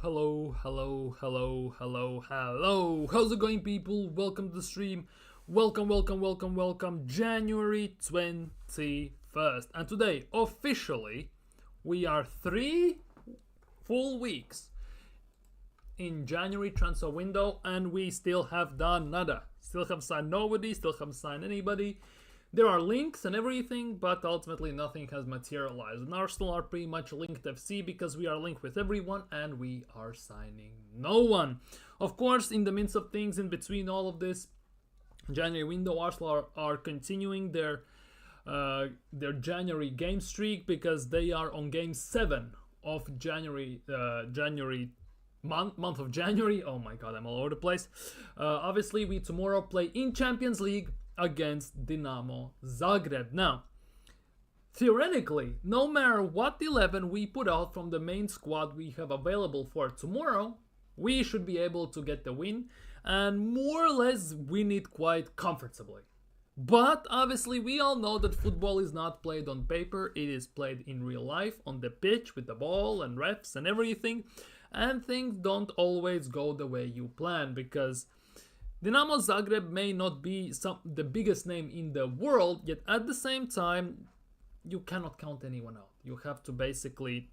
Hello, hello, hello, hello, hello. How's it going, people? Welcome to the stream. Welcome. January 21st. And today, officially, we are 3 full weeks in January transfer window, and we still have done nada. Still have signed nobody, still haven't signed anybody. There are links and everything, but ultimately nothing has materialized. And Arsenal are pretty much linked FC because we are linked with everyone and we are signing no one. Of course, in the midst of things, in between all of this January window, Arsenal are continuing their January game streak because they are on game 7 of January month of January. Oh my god, I'm all over the place. Obviously, we tomorrow play in Champions League against Dinamo Zagreb. Now, theoretically, no matter what 11 we put out from the main squad we have available for tomorrow, we should be able to get the win and more or less win it quite comfortably. But obviously, we all know that football is not played on paper, it is played in real life, on the pitch with the ball and refs and everything. And things don't always go the way you plan because Dinamo Zagreb may not be the biggest name in the world, yet at the same time, you cannot count anyone out. You have to basically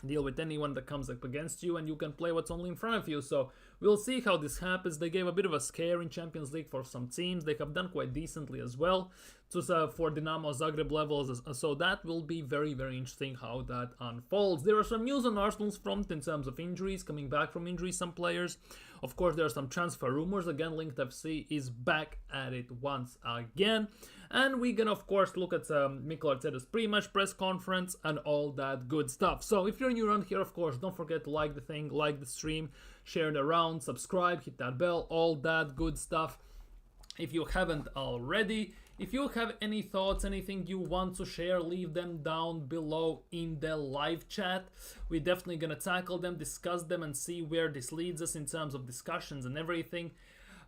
deal with anyone that comes up against you, and you can play what's only in front of you. So we'll see how this happens. They gave a bit of a scare in Champions League for some teams. They have done quite decently as well for Dinamo Zagreb levels. So that will be very, very interesting how that unfolds. There are some news on Arsenal's front in terms of injuries, coming back from injuries, some players. Of course, there are some transfer rumors. Again, Linked FC is back at it once again. And we're gonna, of course, look at Mikel Arteta's pre-match press conference and all that good stuff. So if you're new around here, of course, don't forget to like the thing, like the stream, share it around, subscribe, hit that bell, all that good stuff. If you haven't already, if you have any thoughts, anything you want to share, leave them down below in the live chat. We're definitely gonna tackle them, discuss them, and see where this leads us in terms of discussions and everything.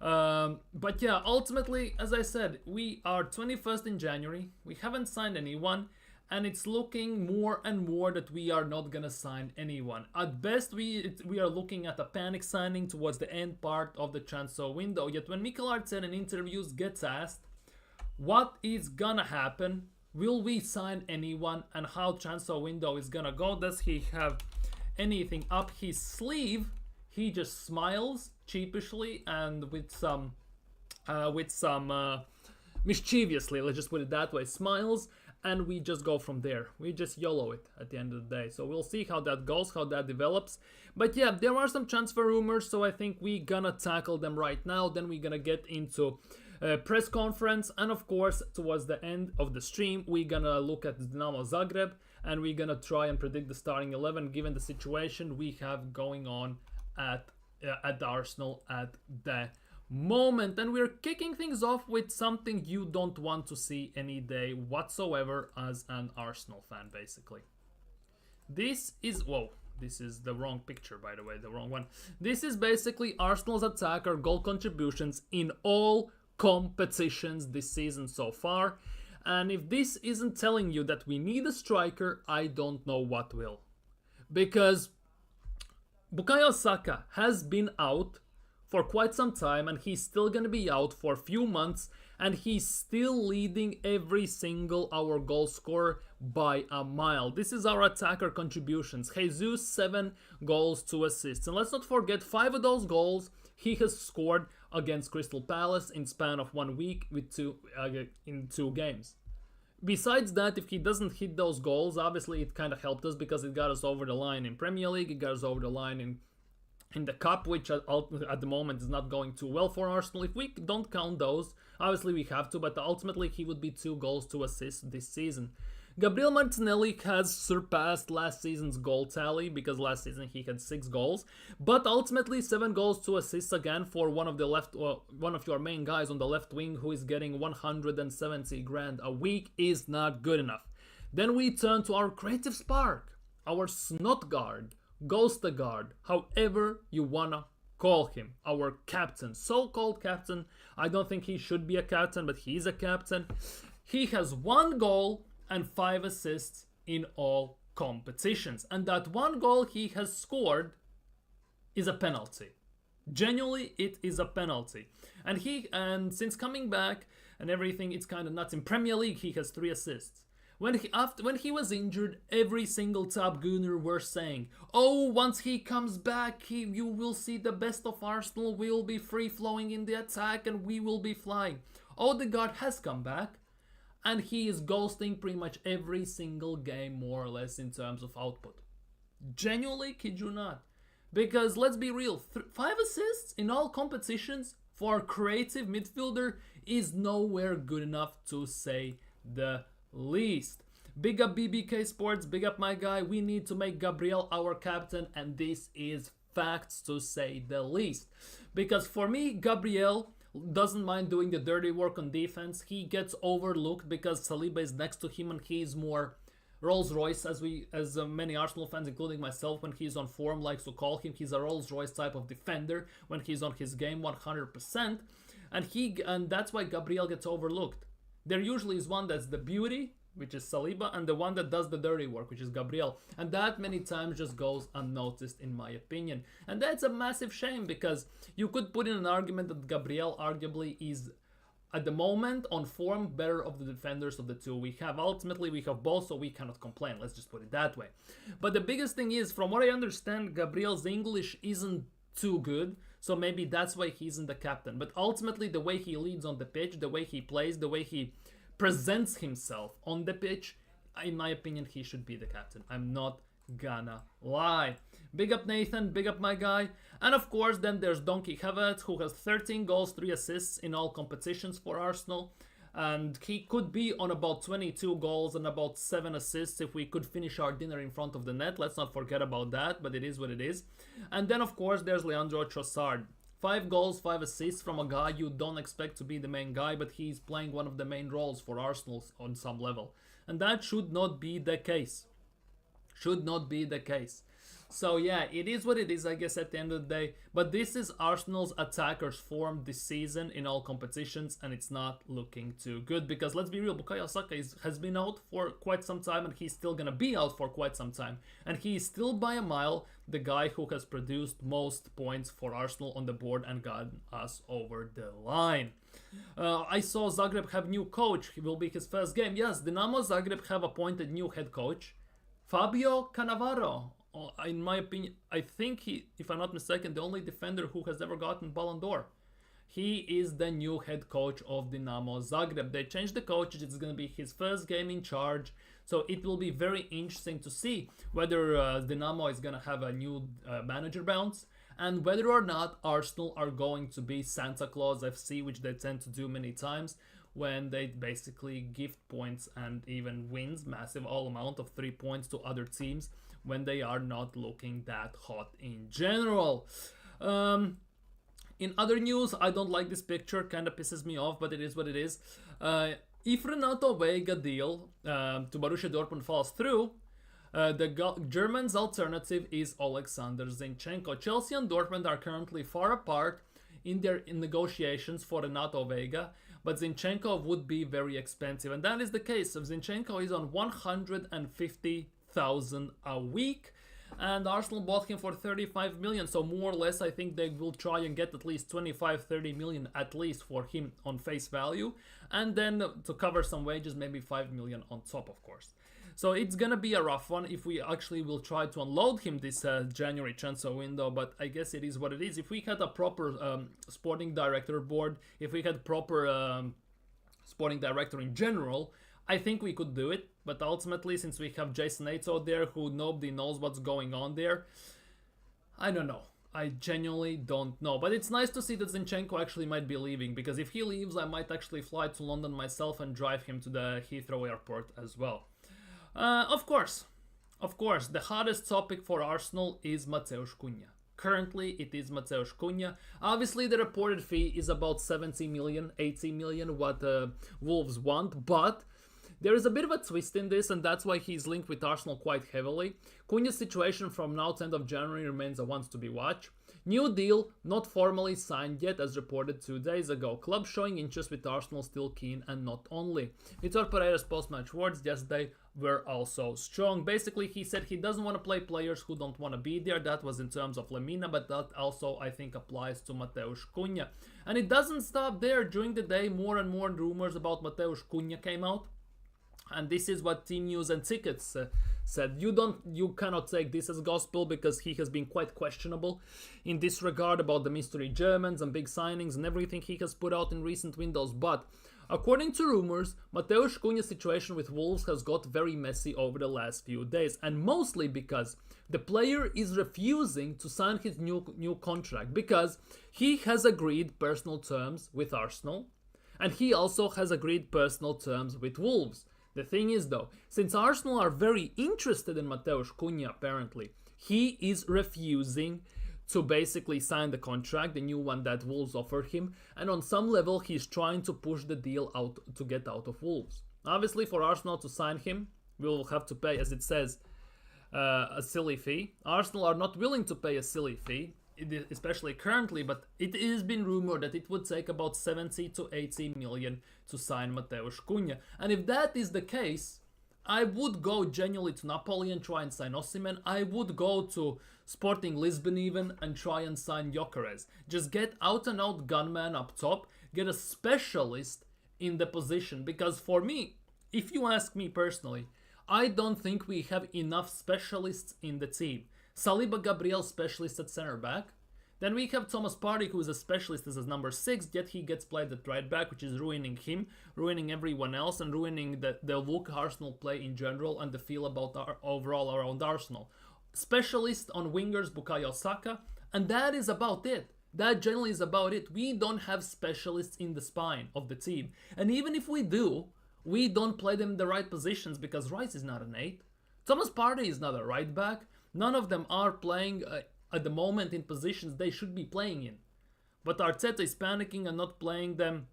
But yeah, ultimately, as I said, we are 21st in January. We haven't signed anyone, and it's looking more and more that we are not gonna sign anyone. At best, we are looking at a panic signing towards the end part of the transfer window. Yet when Mikel Arteta in interviews gets asked what is gonna happen, will we sign anyone, and how transfer window is gonna go, does he have anything up his sleeve, he just smiles sheepishly and with some mischievously, let's just put it that way, smiles, and we just go from there. We just YOLO it at the end of the day. So we'll see how that goes, how that develops. But yeah, there are some transfer rumors, so I think we gonna tackle them right now. Then we're gonna get into press conference, and of course, towards the end of the stream, we're gonna look at Dinamo Zagreb, and we're gonna try and predict the starting 11 given the situation we have going on at Arsenal at the moment. And we're kicking things off with something you don't want to see any day whatsoever as an Arsenal fan, basically. This is the wrong picture, by the way, the wrong one. This is basically Arsenal's attacker goal contributions in all competitions this season so far. And if this isn't telling you that we need a striker, I don't know what will. Because Bukayo Saka has been out for quite some time, and he's still going to be out for a few months, and he's still leading every single our goal scorer by a mile. This is our attacker contributions. Jesus, 7 goals, 2 assists. And let's not forget, 5 of those goals he has scored against Crystal Palace in span of 1 week with in 2 games. Besides that, if he doesn't hit those goals, obviously it kind of helped us because it got us over the line in Premier League, it got us over the line in the Cup, which at the moment is not going too well for Arsenal. If we don't count those, obviously we have to, but ultimately he would be 2 goals, 2 assists this season. Gabriel Martinelli has surpassed last season's goal tally because last season he had 6 goals, but ultimately 7 goals, 2 assists again for one of your main guys on the left wing who is getting 170 grand a week is not good enough. Then we turn to our creative spark, our Snotgard, Ghostagard, however you wanna call him, our captain, so-called captain. I don't think he should be a captain, but he's a captain. He has 1 goal and 5 assists in all competitions. And that 1 goal he has scored is a penalty. Genuinely, it is a penalty. And since coming back and everything, it's kind of nuts. In Premier League, he has 3 assists. When he was injured, every single top gunner were saying, "Oh, once he comes back, you will see the best of Arsenal. We will be free flowing in the attack, and we will be flying." Odegaard has come back, and he is ghosting pretty much every single game, more or less, in terms of output. Genuinely, kid you not. Because let's be real, 5 assists in all competitions for a creative midfielder is nowhere good enough, to say the least. Big up BBK Sports, big up my guy. We need to make Gabriel our captain, and this is facts, to say the least. Because for me, Gabriel doesn't mind doing the dirty work on defense. He gets overlooked because Saliba is next to him, and he is more Rolls Royce, as many Arsenal fans, including myself, when he's on form, likes to call him. He's a Rolls Royce type of defender when he's on his game 100%, and that's why Gabriel gets overlooked. There usually is one that's the beauty, which is Saliba, and the one that does the dirty work, which is Gabriel, and that many times just goes unnoticed, in my opinion. And that's a massive shame, because you could put in an argument that Gabriel arguably is, at the moment, on form, better of the defenders of the two we have. Ultimately, we have both, so we cannot complain. Let's just put it that way. But the biggest thing is, from what I understand, Gabriel's English isn't too good, so maybe that's why he isn't the captain. But ultimately, the way he leads on the pitch, the way he plays, the way he presents himself on the pitch, in my opinion, he should be the captain. I'm not gonna lie. Big up Nathan, big up my guy. And of course, then there's Donkey Havertz, who has 13 goals, 3 assists in all competitions for Arsenal. And he could be on about 22 goals and about 7 assists if we could finish our dinner in front of the net. Let's not forget about that, but it is what it is. And then, of course, there's Leandro Trossard. 5 goals, 5 assists from a guy you don't expect to be the main guy, but he's playing one of the main roles for Arsenal on some level. And that should not be the case. Should not be the case. So yeah, it is what it is, I guess, at the end of the day. But this is Arsenal's attackers' form this season in all competitions, and it's not looking too good. Because let's be real, Bukayo Saka has been out for quite some time, and he's still gonna be out for quite some time. And he is still by a mile the guy who has produced most points for Arsenal on the board and gotten us over the line. I saw Zagreb have new coach. It will be his first game. Yes, Dinamo Zagreb have appointed new head coach, Fabio Cannavaro. In my opinion, I think he, if I'm not mistaken, the only defender who has ever gotten Ballon d'Or. He is the new head coach of Dinamo Zagreb. They changed the coach. It's going to be his first game in charge. So it will be very interesting to see whether Dinamo is going to have a new manager bounce, and whether or not Arsenal are going to be Santa Claus FC, which they tend to do many times, when they basically gift points and even wins massive all amount of 3 points to other teams when they are not looking that hot in general. In other news, I don't like this picture, kind of pisses me off, but it is what it is. If Renato Vega deal to Borussia Dortmund falls through, the Germans' alternative is Alexander Zinchenko. Chelsea and Dortmund are currently far apart in their negotiations for Renato Vega, but Zinchenko would be very expensive, and that is the case. Zinchenko is on 150,000 a week, and Arsenal bought him for 35 million, so more or less I think they will try and get at least 25-30 million at least for him on face value, and then to cover some wages, maybe 5 million on top, of course. So it's gonna be a rough one if we actually will try to unload him this January transfer window, but I guess it is what it is. If we had a proper sporting director board, if we had proper sporting director in general, I think we could do it. But ultimately, since we have Jason Yates out there who nobody knows what's going on there, I don't know. I genuinely don't know. But it's nice to see that Zinchenko actually might be leaving, because if he leaves, I might actually fly to London myself and drive him to the Heathrow airport as well. Of course, the hottest topic for Arsenal is Mateusz Cunha. Currently, it is Mateusz Cunha. Obviously, the reported fee is about 70 million, 80 million, what Wolves want, but there is a bit of a twist in this, and that's why he's linked with Arsenal quite heavily. Cunha's situation from now to end of January remains a once to be watched. New deal, not formally signed yet, as reported 2 days ago. Club showing interest with Arsenal, still keen, and not only. Vitor Pereira's post-match words: yesterday, were also strong. Basically, he said he doesn't want to play players who don't want to be there. That was in terms of Lemina, but that also, I think, applies to Mateusz Cunha. And it doesn't stop there. During the day, more and more rumors about Mateusz Cunha came out. And this is what Team News and Tickets said. You cannot take this as gospel, because he has been quite questionable in this regard about the mystery Germans and big signings and everything he has put out in recent windows. But according to rumors, Mateusz Cunha's situation with Wolves has got very messy over the last few days, and mostly because the player is refusing to sign his new contract, because he has agreed personal terms with Arsenal, and he also has agreed personal terms with Wolves. The thing is though, since Arsenal are very interested in Mateusz Cunha apparently, he is refusing to basically sign the contract, the new one that Wolves offered him, and on some level he's trying to push the deal out to get out of Wolves. Obviously for Arsenal to sign him, we will have to pay, as it says, a silly fee. Arsenal are not willing to pay a silly fee, especially currently, but it has been rumored that it would take about 70 to 80 million to sign Mateusz Cunha. And if that is the case, I would go genuinely to Napoli and try and sign Osimhen. I would go to Sporting Lisbon even and try and sign Gyökeres. Just get out and out gunman up top, get a specialist in the position, because for me, if you ask me personally, I don't think we have enough specialists in the team. Saliba Gabriel, specialist at center back. Then we have Thomas Partey, who is a specialist as number 6, yet he gets played at right back, which is ruining him, ruining everyone else, and ruining the look Arsenal play in general and the feel about our overall around Arsenal. Specialist on wingers, Bukayo Saka, and that is about it. That generally is about it. We don't have specialists in the spine of the team. And even if we do, we don't play them in the right positions, because Rice is not an 8. Thomas Partey is not a right back. None of them are playing at the moment in positions they should be playing in. But Arteta is panicking and not playing them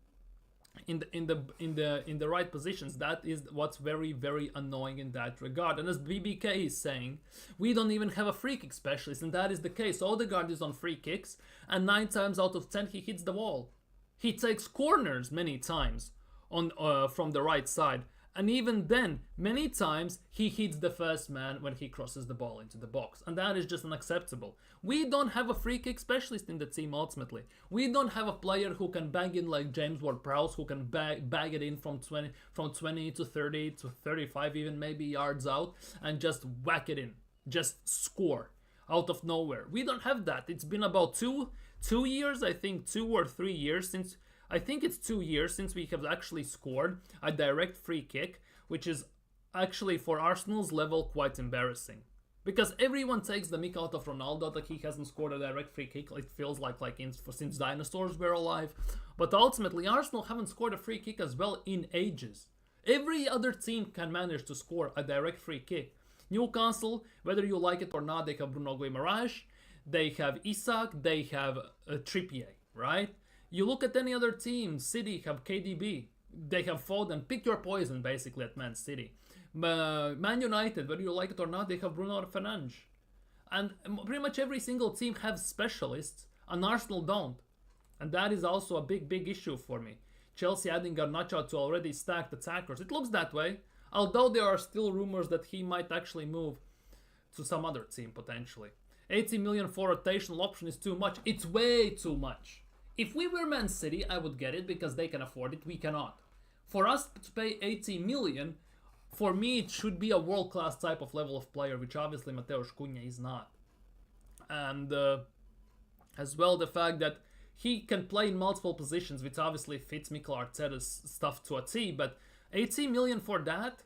in the right positions. That is what's very, very annoying in that regard. And as BBK is saying, we don't even have a free kick specialist, and that is the case. Odegaard is on free kicks, and 9 times out of 10 he hits the wall. He takes corners many times on from the right side. And even then, many times, he hits the first man when he crosses the ball into the box. And that is just unacceptable. We don't have a free kick specialist in the team ultimately. We don't have a player who can bang in like James Ward-Prowse, who can bag it in from 20 to 30 to 35 even maybe yards out, and just whack it in. Just score out of nowhere. We don't have that. It's been about two years, I think 2 or 3 years since... I think it's 2 years since we have actually scored a direct free kick, which is actually for Arsenal's level quite embarrassing. Because everyone takes the mick out of Ronaldo that he hasn't scored a direct free kick. It feels like since dinosaurs were alive. But ultimately, Arsenal haven't scored a free kick as well in ages. Every other team can manage to score a direct free kick. Newcastle, whether you like it or not, they have Bruno Guimaraes, they have Isak, they have Trippier, right? You look at any other team, City have KDB, they have Foden, pick your poison basically at Man City. Man United, whether you like it or not, they have Bruno Fernandes. And pretty much every single team has specialists, and Arsenal don't. And that is also a big, big issue for me. Chelsea adding Garnacho to already stacked attackers. It looks that way, although there are still rumors that he might actually move to some other team potentially. 80 million for rotational option is too much. It's way too much. If we were Man City, I would get it because they can afford it. We cannot. For us to pay 80 million, for me it should be a world-class type of level of player, which obviously Mateusz Cunha is not. And as well the fact that he can play in multiple positions, which obviously fits Mikel Arteta's stuff to a T, but 80 million for that,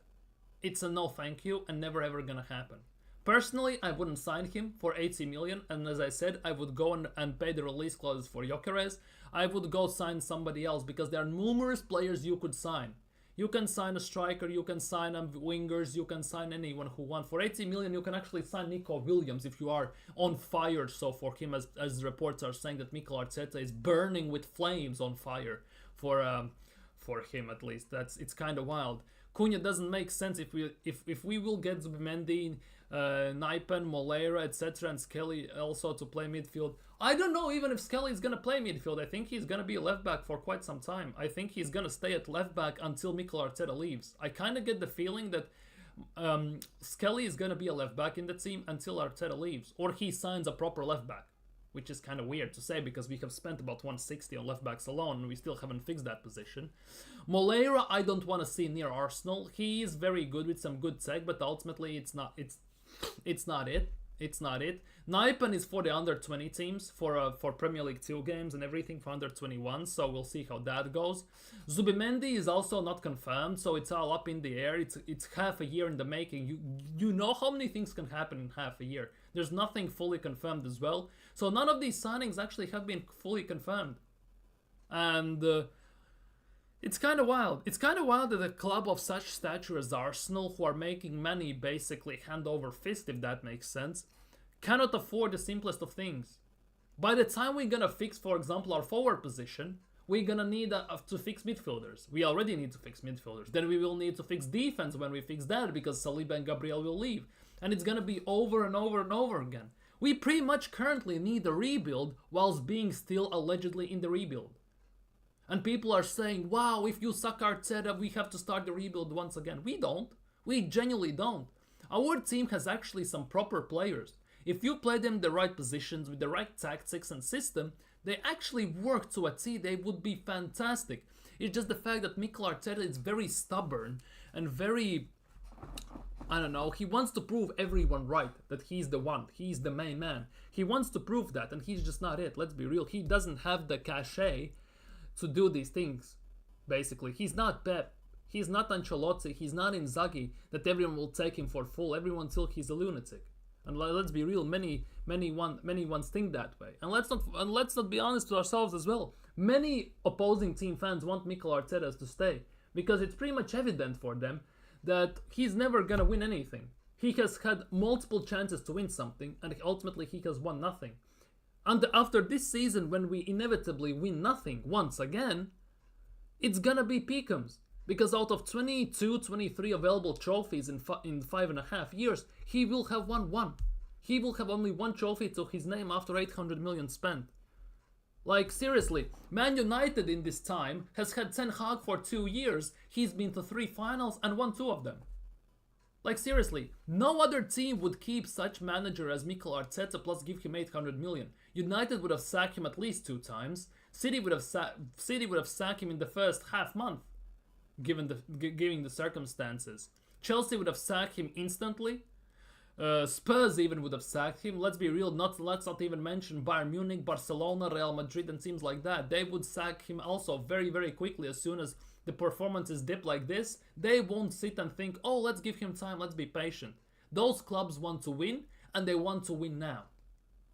it's a no thank you and never ever gonna happen. Personally, I wouldn't sign him for 80 million, and as I said, I would go and pay the release clauses for Gyökeres. I would go sign somebody else, because there are numerous players you could sign. You can sign a striker, you can sign wingers, you can sign anyone who wants. For 80 million, you can actually sign Nico Williams if you are on fire so for him, as reports are saying that Mikel Arteta is burning with flames on fire for him at least. It's kind of wild. Cunha doesn't make sense if we will get Zubimendi, Naipen, Molera, etc. and Skelly also to play midfield. I don't know even if Skelly is going to play midfield. I think he's going to be a left back for quite some time. I think he's going to stay at left back until Mikel Arteta leaves. I kind of get the feeling that Skelly is gonna be a left back in the team until Arteta leaves, or he signs a proper left back, which is kind of weird to say because we have spent about 160 on left backs alone and we still haven't fixed that position. Moleira, I don't want to see near Arsenal. He is very good with some good tech, but ultimately it's not it. It's not it. Naipan is for the under 20 teams for Premier League 2 games and everything for under 21, so we'll see how that goes. Zubimendi is also not confirmed, so it's all up in the air. It's half a year in the making. You know how many things can happen in half a year. There's nothing fully confirmed as well. So none of these signings actually have been fully confirmed. And it's kind of wild. It's kind of wild that a club of such stature as Arsenal, who are making money basically hand over fist, if that makes sense, cannot afford the simplest of things. By the time we're gonna fix, for example, our forward position, we're gonna need to fix midfielders. We already need to fix midfielders. Then we will need to fix defense when we fix that, because Saliba and Gabriel will leave. And it's gonna be over and over and over again. We pretty much currently need a rebuild whilst being still allegedly in the rebuild. And people are saying, wow, if you suck Arteta, we have to start the rebuild once again. We don't. We genuinely don't. Our team has actually some proper players. If you play them in the right positions with the right tactics and system, they actually work to a T. They would be fantastic. It's just the fact that Mikel Arteta is very stubborn and very, I don't know, he wants to prove everyone right, that he's the one, he's the main man. He wants to prove that, and he's just not it. Let's be real. He doesn't have the cachet to do these things, basically. He's not Pep. He's not Ancelotti. He's not Inzaghi, that everyone will take him for full. Everyone thinks he's a lunatic. And let's be real, many ones think that way. And let's not be honest to ourselves as well. Many opposing team fans want Mikel Arteta to stay, because it's pretty much evident for them that he's never gonna win anything. He has had multiple chances to win something, and ultimately he has won nothing. And after this season, when we inevitably win nothing once again, it's gonna be Peakums. Because out of 22, 23 available trophies in 5.5 years, he will have won one. He will have only one trophy to his name after 800 million spent. Like, seriously, Man United in this time has had Ten Hag for 2 years. He's been to 3 finals and won 2 of them. Like, seriously, no other team would keep such manager as Mikel Arteta plus give him 800 million. United would have sacked him at least 2 times. City would have sacked him in the first half month, given the circumstances. Chelsea would have sacked him instantly. Spurs even would have sacked him. Let's be real, let's not even mention Bayern Munich, Barcelona, Real Madrid and teams like that. They would sack him also very, very quickly as soon as the performances dip like this. They won't sit and think, oh, let's give him time, let's be patient. Those clubs want to win, and they want to win now.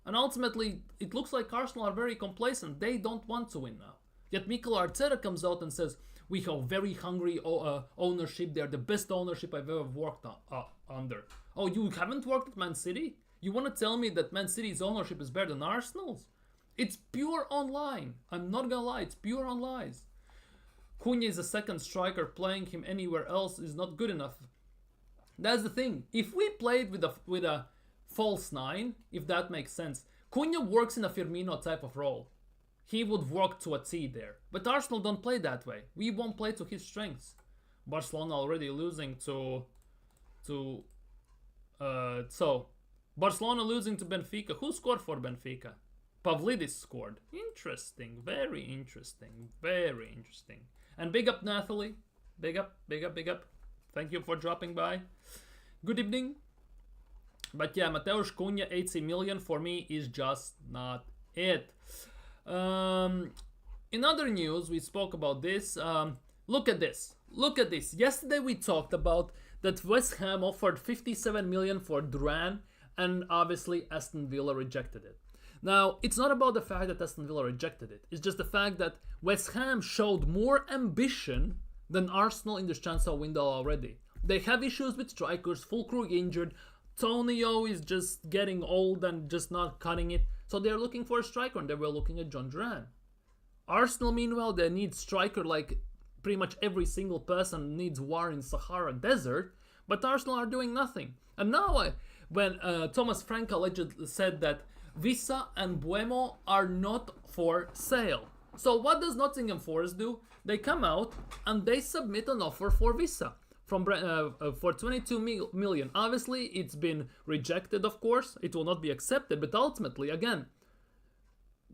And ultimately, it looks like Arsenal are very complacent. They don't want to win now. Yet Mikel Arteta comes out and says, we have very hungry ownership. They're the best ownership I've ever worked under. Oh, you haven't worked at Man City? You want to tell me that Man City's ownership is better than Arsenal's? It's pure online. I'm not gonna lie, it's pure on lies. Cunha is a second striker. Playing him anywhere else is not good enough. That's the thing. If we played with a false 9, if that makes sense, Cunha works in a Firmino type of role. He would work to a T there. But Arsenal don't play that way. We won't play to his strengths. Barcelona already losing to Barcelona losing to Benfica. Who scored for Benfica? Pavlidis scored. Interesting. Very interesting. Very interesting. And big up Nathalie. Big up, big up, big up. Thank you for dropping by. Good evening. But yeah, Mateusz Cunha, 80 million for me is just not it. In other news, we spoke about this. Look at this. Look at this. Yesterday we talked about that West Ham offered 57 million for Duran, and obviously Aston Villa rejected it. Now, it's not about the fact that Aston Villa rejected it. It's just the fact that West Ham showed more ambition than Arsenal in this transfer window already. They have issues with strikers, Fulkrug injured, Tonio is just getting old and just not cutting it. So they're looking for a striker, and they were looking at John Duran. Arsenal, meanwhile, they need striker like pretty much every single person needs war in Sahara Desert, but Arsenal are doing nothing. And now, when Thomas Frank allegedly said that Visa and Buemo are not for sale. So what does Nottingham Forest do? They come out and they submit an offer for Visa. for 22 million. Obviously, it's been rejected, of course. It will not be accepted, but ultimately, again,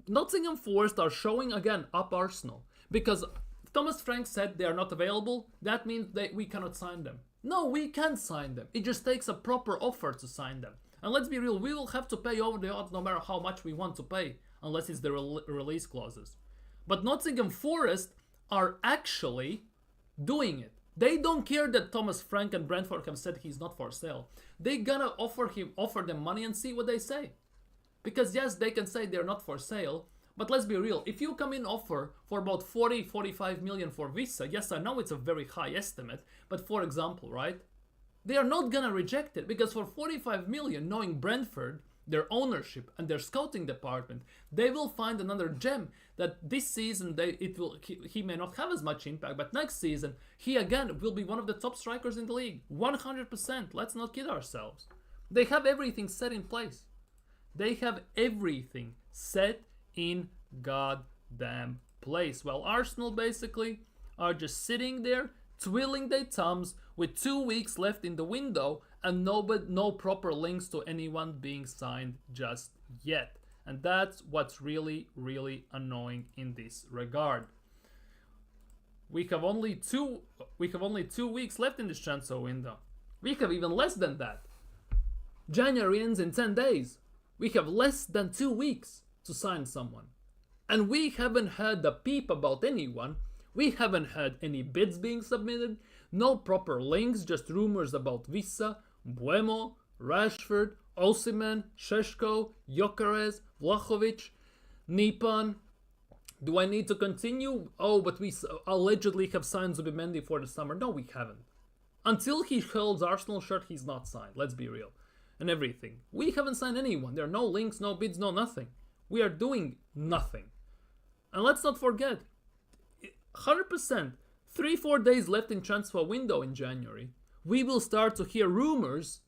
Nottingham Forest are showing again up Arsenal because Thomas Frank said they are not available. That means that we cannot sign them. No, we can sign them. It just takes a proper offer to sign them. And let's be real, we will have to pay over the odds no matter how much we want to pay, unless it's the release clauses. But Nottingham Forest are actually doing it. They don't care that Thomas Frank and Brentford have said he's not for sale. They gonna offer them money and see what they say. Because yes, they can say they're not for sale, but let's be real. If you come in offer for about 45 million for Visa, yes, I know it's a very high estimate, but for example, right? They are not gonna reject it because for 45 million, knowing Brentford, their ownership and their scouting department, they will find another gem that this season he may not have as much impact, but next season he again will be one of the top strikers in the league. 100%. Let's not kid ourselves. They have everything set in place. They have everything set in goddamn place. While Arsenal basically are just sitting there, twiddling their thumbs with 2 weeks left in the window and no proper links to anyone being signed just yet. And that's what's really, really annoying in this regard. We have only 2 weeks left in this transfer window. We have even less than that. January ends in 10 days. We have less than 2 weeks to sign someone. And we haven't heard a peep about anyone. We haven't had any bids being submitted, no proper links, just rumors about Visa, Buemo, Rashford, Osimhen, Šeško, Gyökeres, Vlahovic, Nipan. Do I need to continue? Oh, but we allegedly have signed Zubimendi for the summer. No, we haven't. Until he holds Arsenal shirt, he's not signed. Let's be real. And everything. We haven't signed anyone. There are no links, no bids, no nothing. We are doing nothing. And let's not forget, 100%, 3-4 days left in transfer window in January, we will start to hear rumors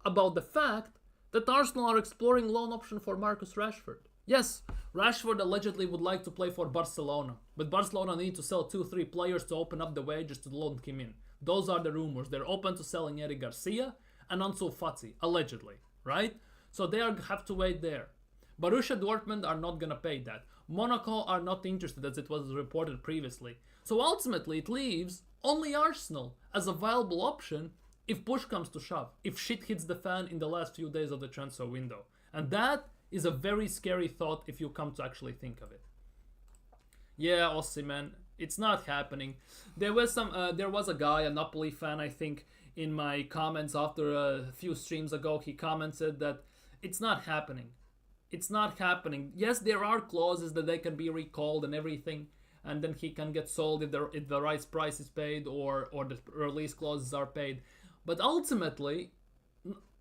about the fact that Arsenal are exploring loan option for Marcus Rashford. Yes, Rashford allegedly would like to play for Barcelona, but Barcelona need to sell 2-3 players to open up the wages to loan him in. Those are the rumors. They're open to selling Eric Garcia and Ansu Fati, allegedly, right? So they have to wait there. Borussia Dortmund are not gonna pay that. Monaco are not interested, as it was reported previously. So ultimately it leaves only Arsenal as a viable option if push comes to shove, if shit hits the fan in the last few days of the transfer window. And that is a very scary thought if you come to actually think of it. Yeah, Osimhen, it's not happening. There was a guy, a Napoli fan, I think, in my comments after a few streams ago. He commented that it's not happening. It's not happening. Yes, there are clauses that they can be recalled and everything, and then he can get sold if the right price is paid or the release clauses are paid. But ultimately,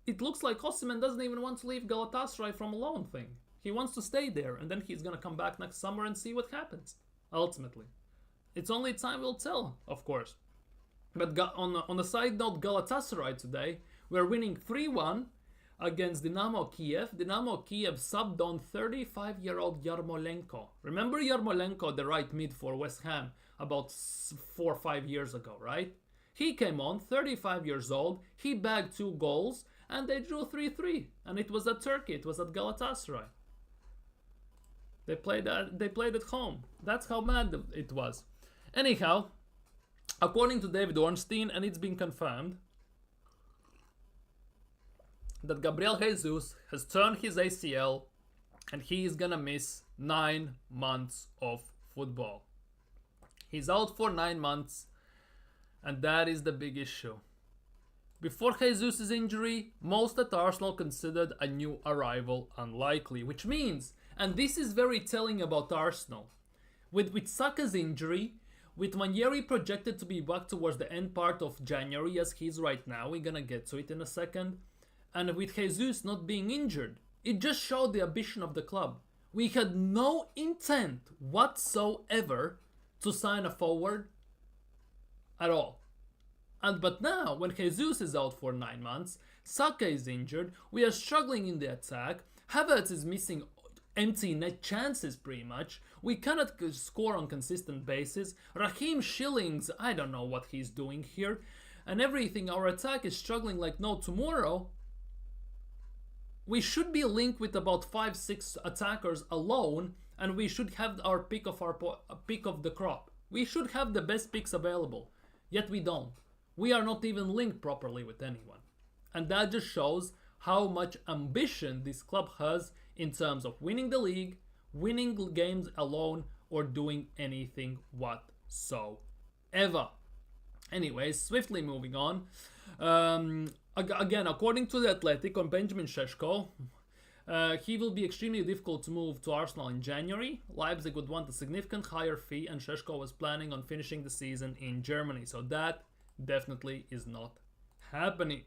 it looks like Osimhen doesn't even want to leave Galatasaray from a loan thing. He wants to stay there, and then he's gonna come back next summer and see what happens. Ultimately, it's only time will tell, of course. But on a side note, Galatasaray today, we're winning 3-1 against Dinamo Kiev. Dinamo Kiev subbed on 35-year-old Yarmolenko. Remember Yarmolenko, the right mid for West Ham, about 4 or 5 years ago, right? He came on, 35 years old, he bagged 2 goals, and they drew 3-3. And it was at Turkey, it was at Galatasaray. They played at home. That's how mad it was. Anyhow, according to David Ornstein, and it's been confirmed, that Gabriel Jesus has turned his ACL and he is gonna miss 9 months of football. He's out for 9 months, and that is the big issue. Before Jesus' injury, most at Arsenal considered a new arrival unlikely, which means, and this is very telling about Arsenal, with Saka's injury, with Nwaneri projected to be back towards the end part of January as he's right now, we're gonna get to it in a second, and with Jesus not being injured, it just showed the ambition of the club. We had no intent whatsoever to sign a forward at all. But now, when Jesus is out for 9 months, Saka is injured, we are struggling in the attack, Havertz is missing empty net chances pretty much, we cannot score on consistent basis, Raheem Shillings, I don't know what he's doing here, and everything, our attack is struggling like no tomorrow, we should be linked with about 5-6 attackers alone, and we should have our pick of the crop. We should have the best picks available, yet we don't. We are not even linked properly with anyone, and that just shows how much ambition this club has in terms of winning the league, winning games alone, or doing anything whatsoever. Anyways, swiftly moving on. Again, according to the Athletic on Benjamin Šeško, he will be extremely difficult to move to Arsenal in January. Leipzig would want a significant higher fee, and Šeško was planning on finishing the season in Germany. So that definitely is not happening.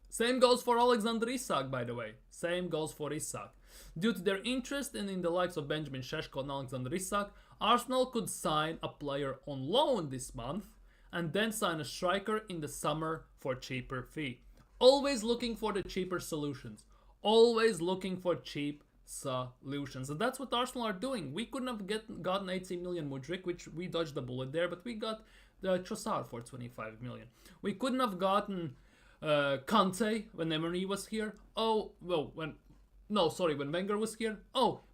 Same goes for Alexander Isak, by the way. Same goes for Isak. Due to their interest in the likes of Benjamin Šeško and Alexander Isak, Arsenal could sign a player on loan this month and then sign a striker in the summer for cheaper fee. Always looking for the cheaper solutions. Always looking for cheap solutions. And that's what Arsenal are doing. We couldn't have gotten 80 million Mudryk, which we dodged the bullet there, but we got the Trossard for 25 million. We couldn't have gotten Kante when Emery was here. When Wenger was here.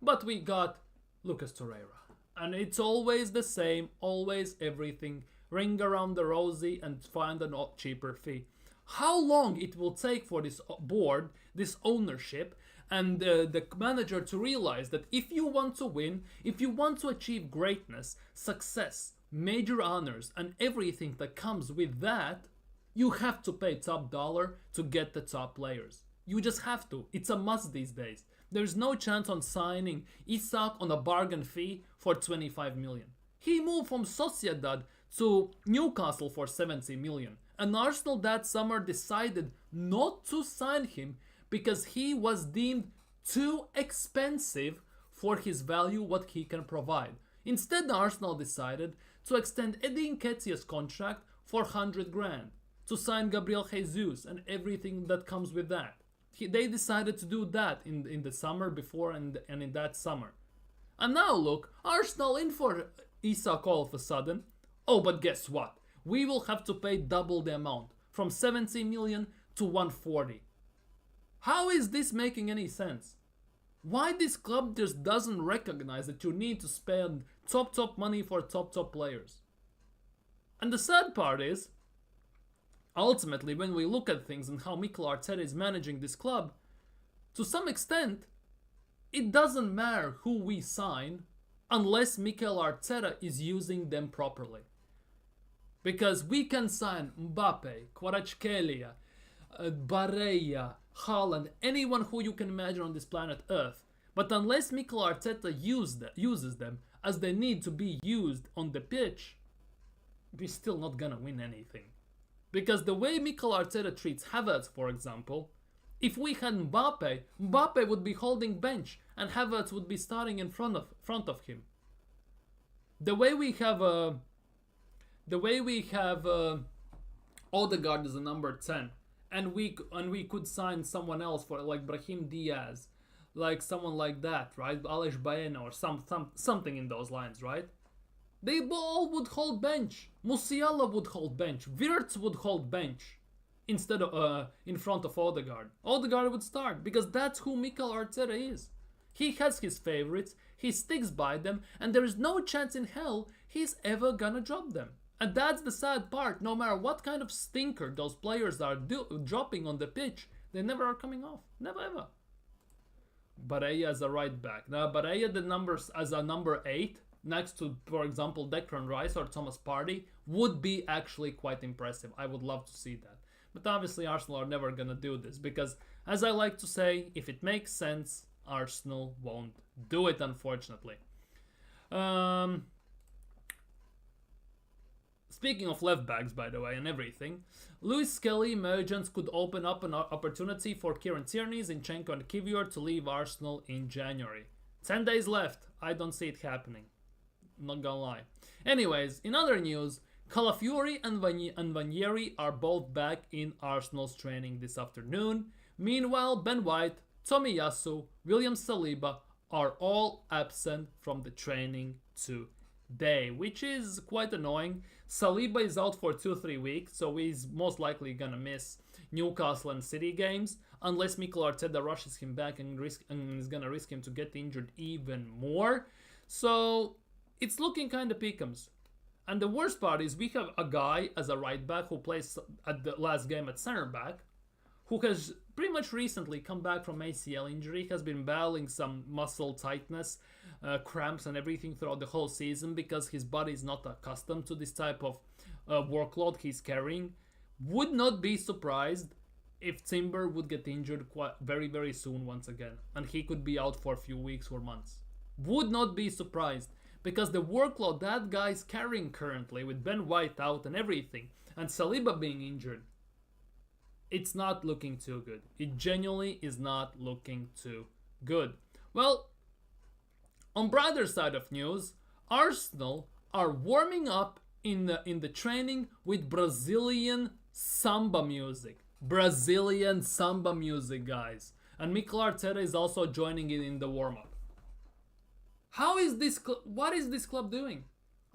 But we got Lucas Torreira. And it's always the same, always everything. Ring around the rosy and find a cheaper fee. How long it will take for this board, this ownership, and the manager to realize that if you want to win, if you want to achieve greatness, success, major honors, and everything that comes with that, you have to pay top dollar to get the top players. You just have to. It's a must these days. There's no chance on signing Isak on a bargain fee for 25 million. He moved from Sociedad to Newcastle for 70 million. And Arsenal that summer decided not to sign him because he was deemed too expensive for his value, what he can provide. Instead, Arsenal decided to extend Eddie Nketiah's contract for 100 grand, to sign Gabriel Jesus and everything that comes with that. They decided to do that in the summer before and in that summer. And now look, Arsenal in for Isak all of a sudden. But guess what? We will have to pay double the amount, from 70 million to 140. How is this making any sense? Why this club just doesn't recognize that you need to spend top money for top players? And the sad part is, ultimately, when we look at things and how Mikel Arteta is managing this club, to some extent, it doesn't matter who we sign unless Mikel Arteta is using them properly. Because we can sign Mbappe, Kvaratskhelia, Barella, Haaland, anyone who you can imagine on this planet Earth. But unless Mikel Arteta uses them as they need to be used on the pitch, we're still not gonna win anything. Because the way Mikel Arteta treats Havertz, for example, if we had Mbappe would be holding bench and Havertz would be starting in front of him. The way we have Odegaard as a number 10, and we could sign someone else for like Brahim Diaz, like someone like that, right? Aleix Baena or something in those lines, right? They all would hold bench. Musiala would hold bench. Wirtz would hold bench instead of in front of Odegaard. Odegaard would start because that's who Mikel Arteta is. He has his favorites, he sticks by them, and there is no chance in hell he's ever gonna drop them. And that's the sad part. No matter what kind of stinker those players are dropping on the pitch, they never are coming off. Never ever. Barella as a right back. Now Barella the numbers as a number 8 next to, for example, Declan Rice or Thomas Partey would be actually quite impressive. I would love to see that. But obviously Arsenal are never gonna do this because, as I like to say, if it makes sense, Arsenal won't do it, unfortunately. Speaking of left backs, by the way, and everything, Lewis Skelly emergence could open up an opportunity for Kieran Tierney, Zinchenko and Kivior to leave Arsenal in January. 10 days left. I don't see it happening. Not gonna lie. Anyways, in other news, Calafiori and Nwaneri are both back in Arsenal's training this afternoon. Meanwhile, Ben White, Tomiyasu, William Saliba are all absent from the training today. day, which is quite annoying. Saliba is out for 2-3 weeks, so he's most likely gonna miss Newcastle and City games, unless Mikel Arteta rushes him back and is gonna risk him to get injured even more. So it's looking kind of pickums. And the worst part is we have a guy as a right back who plays at the last game at center back, who has pretty much recently come back from ACL injury, has been battling some muscle tightness, cramps and everything throughout the whole season because his body is not accustomed to this type of workload he's carrying. Would not be surprised if Timber would get injured very, very soon once again, and he could be out for a few weeks or months. Would not be surprised, because the workload that guy's carrying currently with Ben White out and everything, and Saliba being injured, it's not looking too good. It genuinely is not looking too good. Well, on brighter side of news, Arsenal are warming up in the training with Brazilian samba music. Brazilian samba music, guys. And Mikel Arteta is also joining in the warm-up. How is this what is this club doing?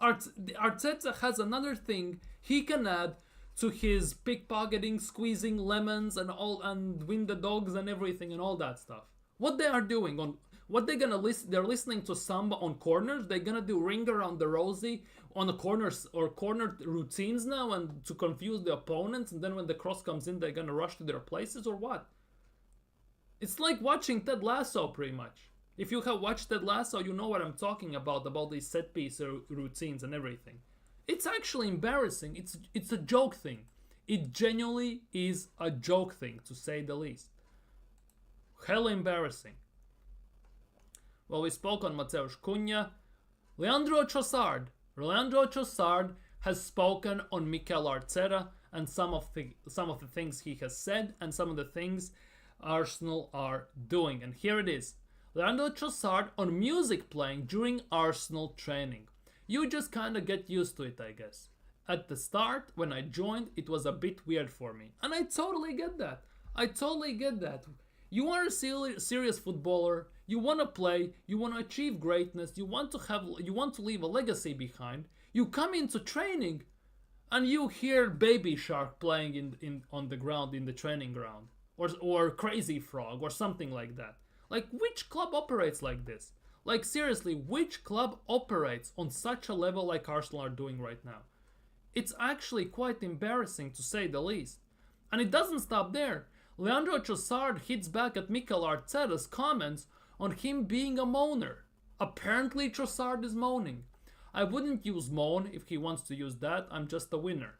Arteta has another thing he can add to his pickpocketing, squeezing lemons and win the dogs and everything and all that stuff. What they are doing on what they're gonna listen, they're listening to samba on corners. They're gonna do ring around the rosy on the corners or corner routines now, and to confuse the opponents. And then when the cross comes in, they're gonna rush to their places or what? It's like watching Ted Lasso, pretty much. If you have watched Ted Lasso, you know what I'm talking about these set piece routines and everything. It's actually embarrassing. It's a joke thing. It genuinely is a joke thing, to say the least. Hella embarrassing. Well, we spoke on Mateus Cunha. Leandro Trossard has spoken on Mikel Arteta and some of the things he has said and some of the things Arsenal are doing. And here it is. Leandro Trossard on music playing during Arsenal training. You just kind of get used to it, I guess. At the start, when I joined, it was a bit weird for me. And I totally get that. You are a serious footballer. You want to play. You want to achieve greatness. You want to leave a legacy behind. You come into training and you hear Baby Shark playing on the ground, in the training ground. Or Crazy Frog or something like that. Like, which club operates like this? Like, seriously, which club operates on such a level like Arsenal are doing right now? It's actually quite embarrassing, to say the least. And it doesn't stop there. Leandro Trossard hits back at Mikel Arteta's comments on him being a moaner. Apparently Trossard is moaning. I wouldn't use moan if he wants to use that. I'm just a winner.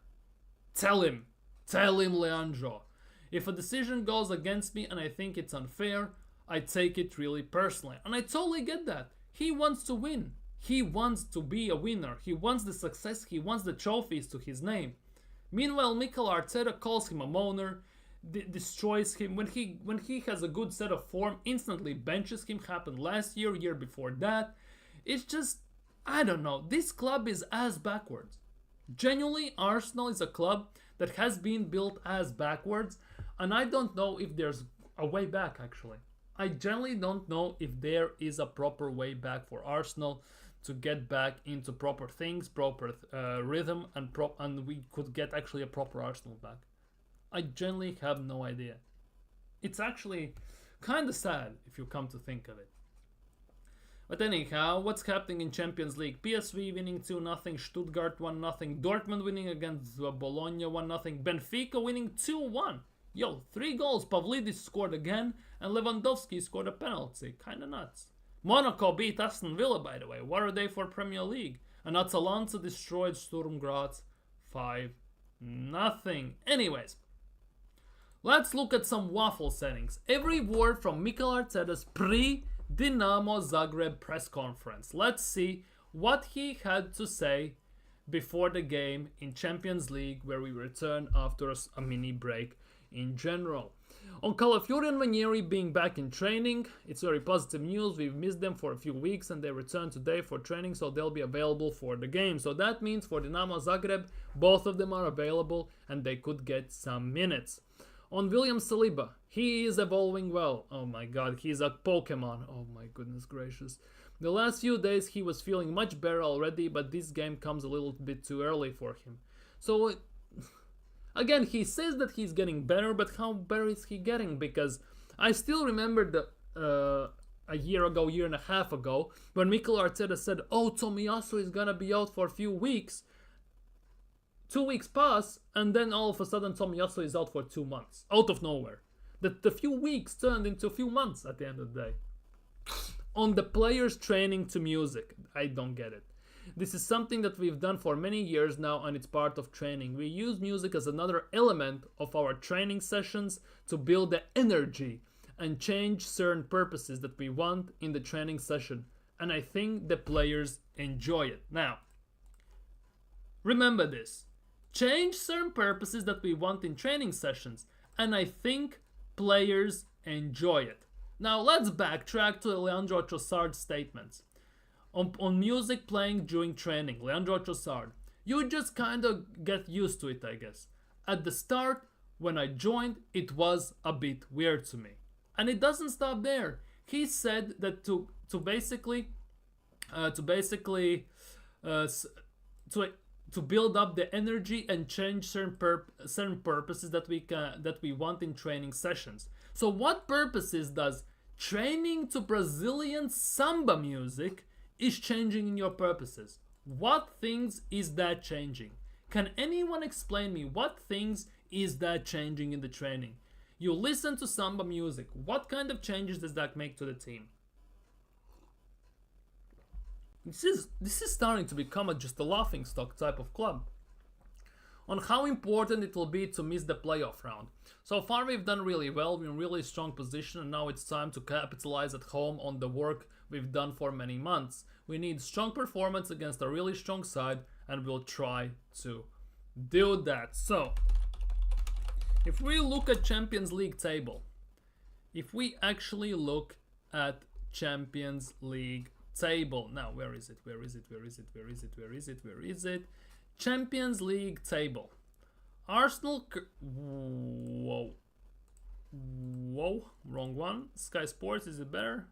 Tell him, Leandro. If a decision goes against me and I think it's unfair, I take it really personally. And I totally get that. He wants to win. He wants to be a winner. He wants the success. He wants the trophies to his name. Meanwhile, Mikel Arteta calls him a moaner, destroys him. When he has a good set of form, instantly benches him. Happened last year before that. It's just, I don't know. This club is ass backwards. Genuinely, Arsenal is a club that has been built ass backwards. And I don't know if there's a way back, actually. I generally don't know if there is a proper way back for Arsenal to get back into proper things, proper rhythm, and we could get actually a proper Arsenal back. I generally have no idea. It's actually kind of sad if you come to think of it. But anyhow, what's happening in Champions League? PSV winning 2-0, Stuttgart 1-0, Dortmund winning against Bologna 1-0, Benfica winning 2-1. Yo, 3 goals. Pavlidis scored again, and Lewandowski scored a penalty. Kinda nuts. Monaco beat Aston Villa, by the way. What are they for Premier League? And Atalanta destroyed Sturm Graz 5-0. Anyways, let's look at some waffle settings. Every word from Mikel Arteta's pre-Dinamo Zagreb press conference. Let's see what he had to say before the game in Champions League, where we return after a mini break in general. On Calafiori and Nwaneri being back in training, it's very positive news. We've missed them for a few weeks and they return today for training, so they'll be available for the game. So that means for Dinamo Zagreb, both of them are available and they could get some minutes. On William Saliba, he is evolving well. Oh my god, he's a Pokemon. Oh my goodness gracious. The last few days he was feeling much better already, but this game comes a little bit too early for him. So again, he says that he's getting better, but how better is he getting? Because I still remember a year and a half ago, when Mikel Arteta said, "Oh, Tomiyasu is gonna be out for a few weeks." 2 weeks pass, and then all of a sudden Tomiyasu is out for 2 months, out of nowhere. The few weeks turned into a few months at the end of the day. On the players training to music, I don't get it. This is something that we've done for many years now, and it's part of training. We use music as another element of our training sessions to build the energy and change certain purposes that we want in the training session. And I think the players enjoy it. Now, remember this. Change certain purposes that we want in training sessions. And I think players enjoy it. Now, let's backtrack to Leandro Trossard's statements. On music playing during training, Leandro Trossard, you just kind of get used to it, I guess. At the start, when I joined, it was a bit weird to me. And it doesn't stop there. He said that to build up the energy and change certain purposes that we want in training sessions. So what purposes does training to Brazilian samba music is changing in your purposes? What things is that changing? Can anyone explain me what things is that changing in the training? You listen to samba music. What kind of changes does that make to the team? This is starting to become just a laughingstock type of club. On how important it will be to miss the playoff round. So far we've done really well, we're in a really strong position, and now it's time to capitalize at home on the work we've done for many months. We need strong performance against a really strong side, and we'll try to do that. So, if we look at Champions League table, if we actually look at Champions League table. Now, where is it? Champions League table. Arsenal. Whoa, wrong one. Sky Sports, is it better?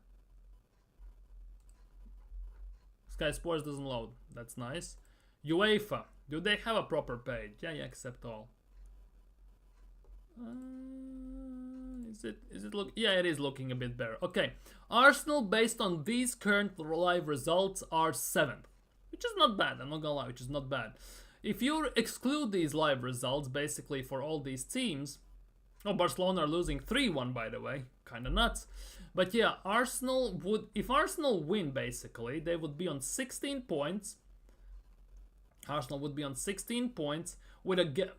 Sky Sports doesn't load. That's nice. UEFA. Do they have a proper page? Yeah, accept all. Is it look? Yeah, it is looking a bit better. Okay, Arsenal, based on these current live results, are 7th, which is not bad. I'm not gonna lie, which is not bad. If you exclude these live results, basically for all these teams, Barcelona are losing 3-1, by the way, kind of nuts. But yeah, if Arsenal win, basically, they would be on 16 points. Arsenal would be on 16 points with a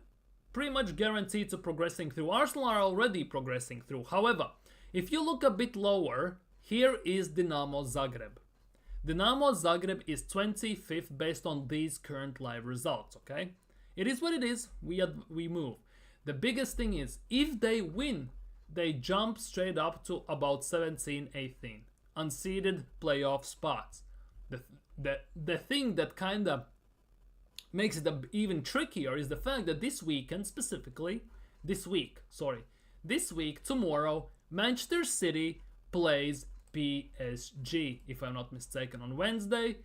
pretty much guaranteed to progressing through. Arsenal are already progressing through. However, if you look a bit lower, here is Dinamo Zagreb. Dinamo Zagreb is 25th based on these current live results, okay? It is what it is, we move. The biggest thing is, if they win, they jump straight up to about 17, 18. Unseeded playoff spots. The thing that kind of makes it even trickier is the fact that this week, tomorrow, Manchester City plays PSG, if I'm not mistaken, on Wednesday.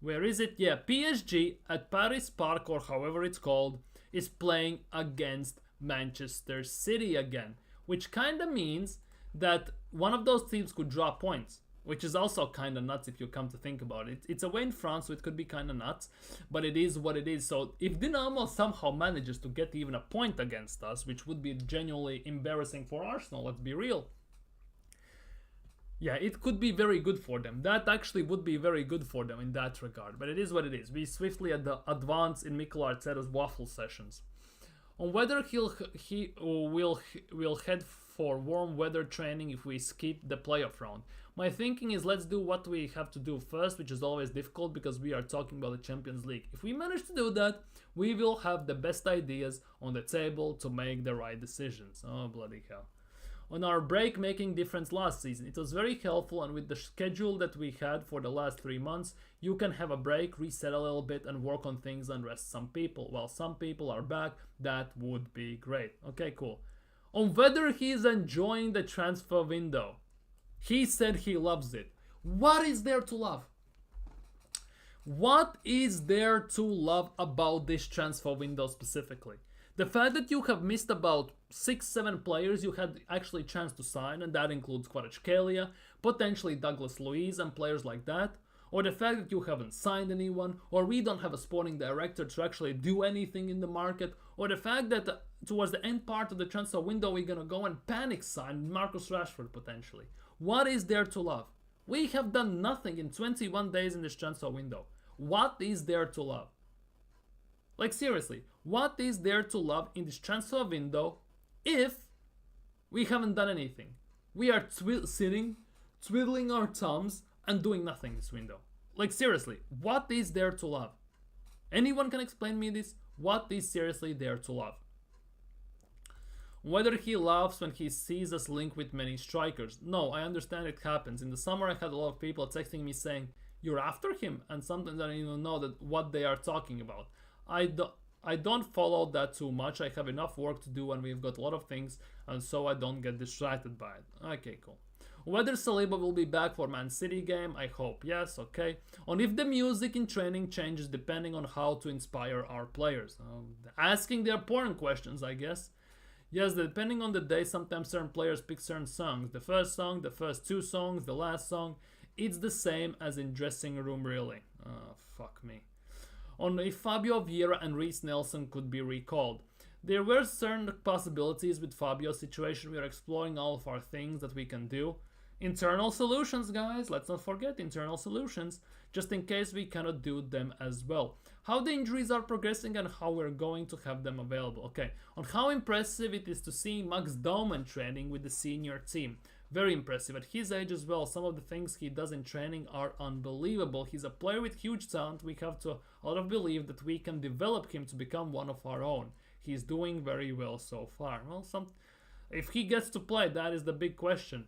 Where is it? Yeah, PSG at Paris Park, or however it's called, is playing against Manchester City again, which kind of means that one of those teams could draw points, which is also kind of nuts if you come to think about it. It's away in France, so it could be kind of nuts, but it is what it is. So if Dinamo somehow manages to get even a point against us, which would be genuinely embarrassing for Arsenal, let's be real. Yeah, it could be very good for them. That actually would be very good for them in that regard. But it is what it is. We swiftly advance in Mikel Arteta's waffle sessions. On whether he will head for warm weather training if we skip the playoff round. My thinking is, let's do what we have to do first, which is always difficult because we are talking about the Champions League. If we manage to do that, we will have the best ideas on the table to make the right decisions. Oh, bloody hell. On our break making difference last season, it was very helpful, and with the schedule that we had for the last 3 months, you can have a break, reset a little bit, and work on things and rest some people. While some people are back, that would be great. Okay, cool. On whether he is enjoying the transfer window, he said he loves it. What is there to love? What is there to love about this transfer window specifically? The fact that you have missed about 6-7 players you had actually chance to sign, and that includes Kvaratskhelia, potentially Douglas Luiz and players like that, or the fact that you haven't signed anyone, or we don't have a sporting director to actually do anything in the market, or the fact that towards the end part of the transfer window we're gonna go and panic sign Marcus Rashford potentially. What is there to love? We have done nothing in 21 days in this transfer window. What is there to love? Like seriously, what is there to love in this transfer window if we haven't done anything? We are sitting, twiddling our thumbs and doing nothing this window. Like seriously, what is there to love? Anyone can explain me this? What is seriously there to love? Whether he laughs when he sees us linked with many strikers. No, I understand it happens. In the summer I had a lot of people texting me saying, you're after him? And sometimes I don't even know that what they are talking about. I don't follow that too much. I have enough work to do and we've got a lot of things, and so I don't get distracted by it. Okay, cool. Whether Saliba will be back for Man City game, I hope yes, okay. On if the music in training changes depending on how to inspire our players. Asking the important questions, I guess. Yes, depending on the day, sometimes certain players pick certain songs. The first song, the first 2 songs, the last song. It's the same as in dressing room, really. Oh, fuck me. On if Fabio Vieira and Reece Nelson could be recalled. There were certain possibilities with Fabio's situation. We are exploring all of our things that we can do. Internal solutions, guys. Let's not forget internal solutions, just in case we cannot do them as well. How the injuries are progressing and how we're going to have them available. Okay, on how impressive it is to see Max Dauman training with the senior team. Very impressive. At his age as well, some of the things he does in training are unbelievable. He's a player with huge talent. We have to a lot of belief that we can develop him to become one of our own. He's doing very well so far. Well, if he gets to play, that is the big question.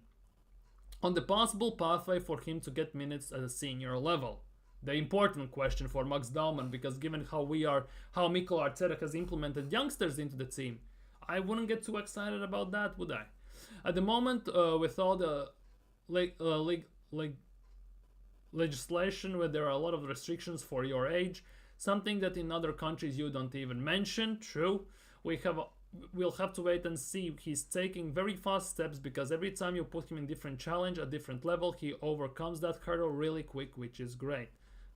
On the possible pathway for him to get minutes at a senior level. The important question for Max Dauman, because given how Mikel Arteta has implemented youngsters into the team, I wouldn't get too excited about that, would I? At the moment, with all the legislation where there are a lot of restrictions for your age, something that in other countries you don't even mention, true, we'll have to wait and see. He's taking very fast steps because every time you put him in different challenge, a different level, he overcomes that hurdle really quick, which is great.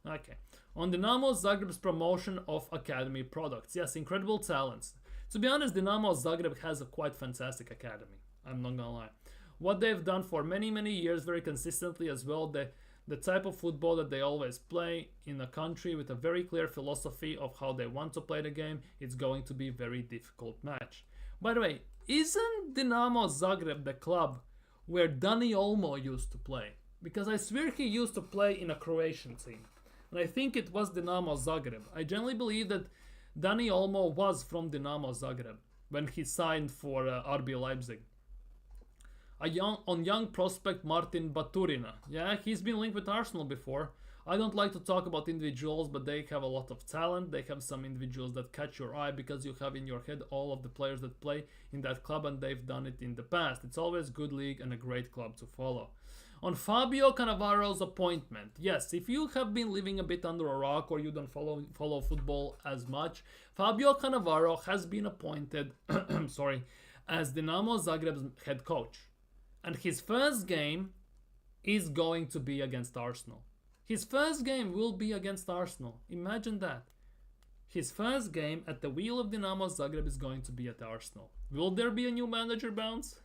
Okay, on Dinamo Zagreb's promotion of academy products. Yes, incredible talents. To be honest, Dinamo Zagreb has a quite fantastic academy. I'm not gonna lie. What they've done for many years very consistently as well, the type of football that they always play in a country with a very clear philosophy of how they want to play the game, it's going to be a very difficult match. By the way, isn't Dinamo Zagreb the club where Dani Olmo used to play? Because I swear he used to play in a Croatian team. And I think it was Dinamo Zagreb. I generally believe that Dani Olmo was from Dinamo Zagreb when he signed for RB Leipzig. Young prospect Martin Baturina. Yeah, he's been linked with Arsenal before. I don't like to talk about individuals, but they have a lot of talent. They have some individuals that catch your eye because you have in your head all of the players that play in that club and they've done it in the past. It's always a good league and a great club to follow. On Fabio Cannavaro's appointment, yes, if you have been living a bit under a rock or you don't follow football as much, Fabio Cannavaro has been appointed as Dinamo Zagreb's head coach. And his first game is going to be against Arsenal. His first game will be against Arsenal. Imagine that. His first game at the wheel of Dinamo Zagreb is going to be at Arsenal. Will there be a new manager bounce?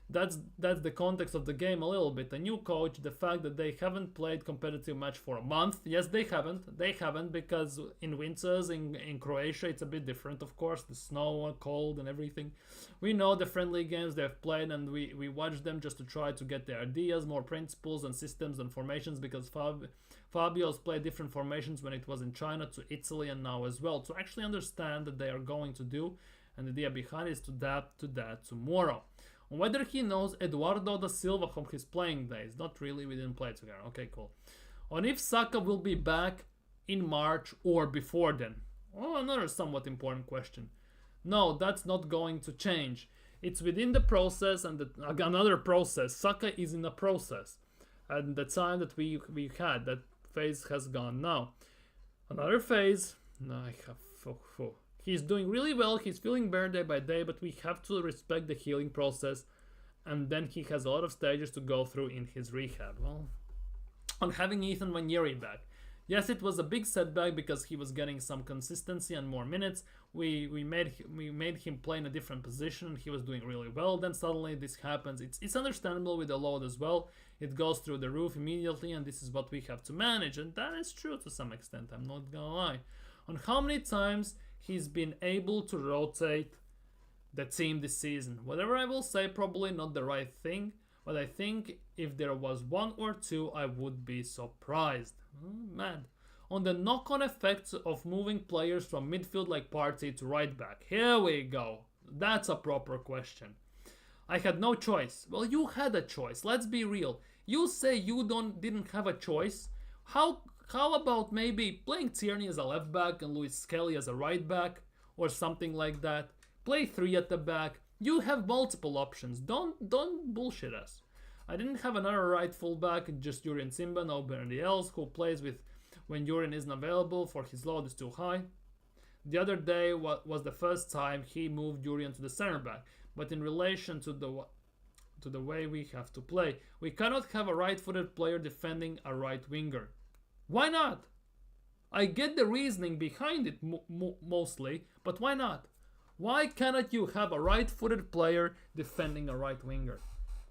That's the context of the game a little bit. A new coach, the fact that they haven't played competitive match for a month. Yes, they haven't. They haven't because in winters in Croatia it's a bit different, of course. The snow, cold and everything. We know the friendly games they've played and we watch them just to try to get their ideas, more principles and systems and formations because Fabio's played different formations when it was in China to Italy and now as well. To actually understand that they are going to do, and the idea behind is to adapt to that tomorrow. Whether he knows Eduardo da Silva from his playing days. Not really, we didn't play together. Okay, cool. On if Saka will be back in March or before then. Oh, another somewhat important question. No, that's not going to change. It's within the process and another process. Saka is in a process. and the time that we had. That phase has gone now. Another phase. No, I have. He's doing really well. He's feeling better day by day, but we have to respect the healing process. And then he has a lot of stages to go through in his rehab. Well, on having Ethan Nwaneri back. Yes, it was a big setback because he was getting some consistency and more minutes. We made him play in a different position. He was doing really well. Then suddenly this happens. It's understandable with the load as well. It goes through the roof immediately, and this is what we have to manage. And that is true to some extent. I'm not gonna lie. On how many times he's been able to rotate the team this season. Whatever I will say, probably not the right thing, but I think if there was one or two, I would be surprised. Man. On the knock-on effects of moving players from midfield like Partey to right back. Here we go. That's a proper question. I had no choice. Well, you had a choice. Let's be real. You say you didn't have a choice. How about maybe playing Tierney as a left back and Luis Skelly as a right back or something like that? Play 3 at the back. You have multiple options. Don't bullshit us. I didn't have another right fullback, just Jurien Simba, nobody else who plays with when Jurien isn't available for his load is too high. The other day was the first time he moved Jurien to the center back, but in relation to the way we have to play, we cannot have a right-footed player defending a right winger. Why not? I get the reasoning behind it mostly, but why not? Why cannot you have a right-footed player defending a right winger?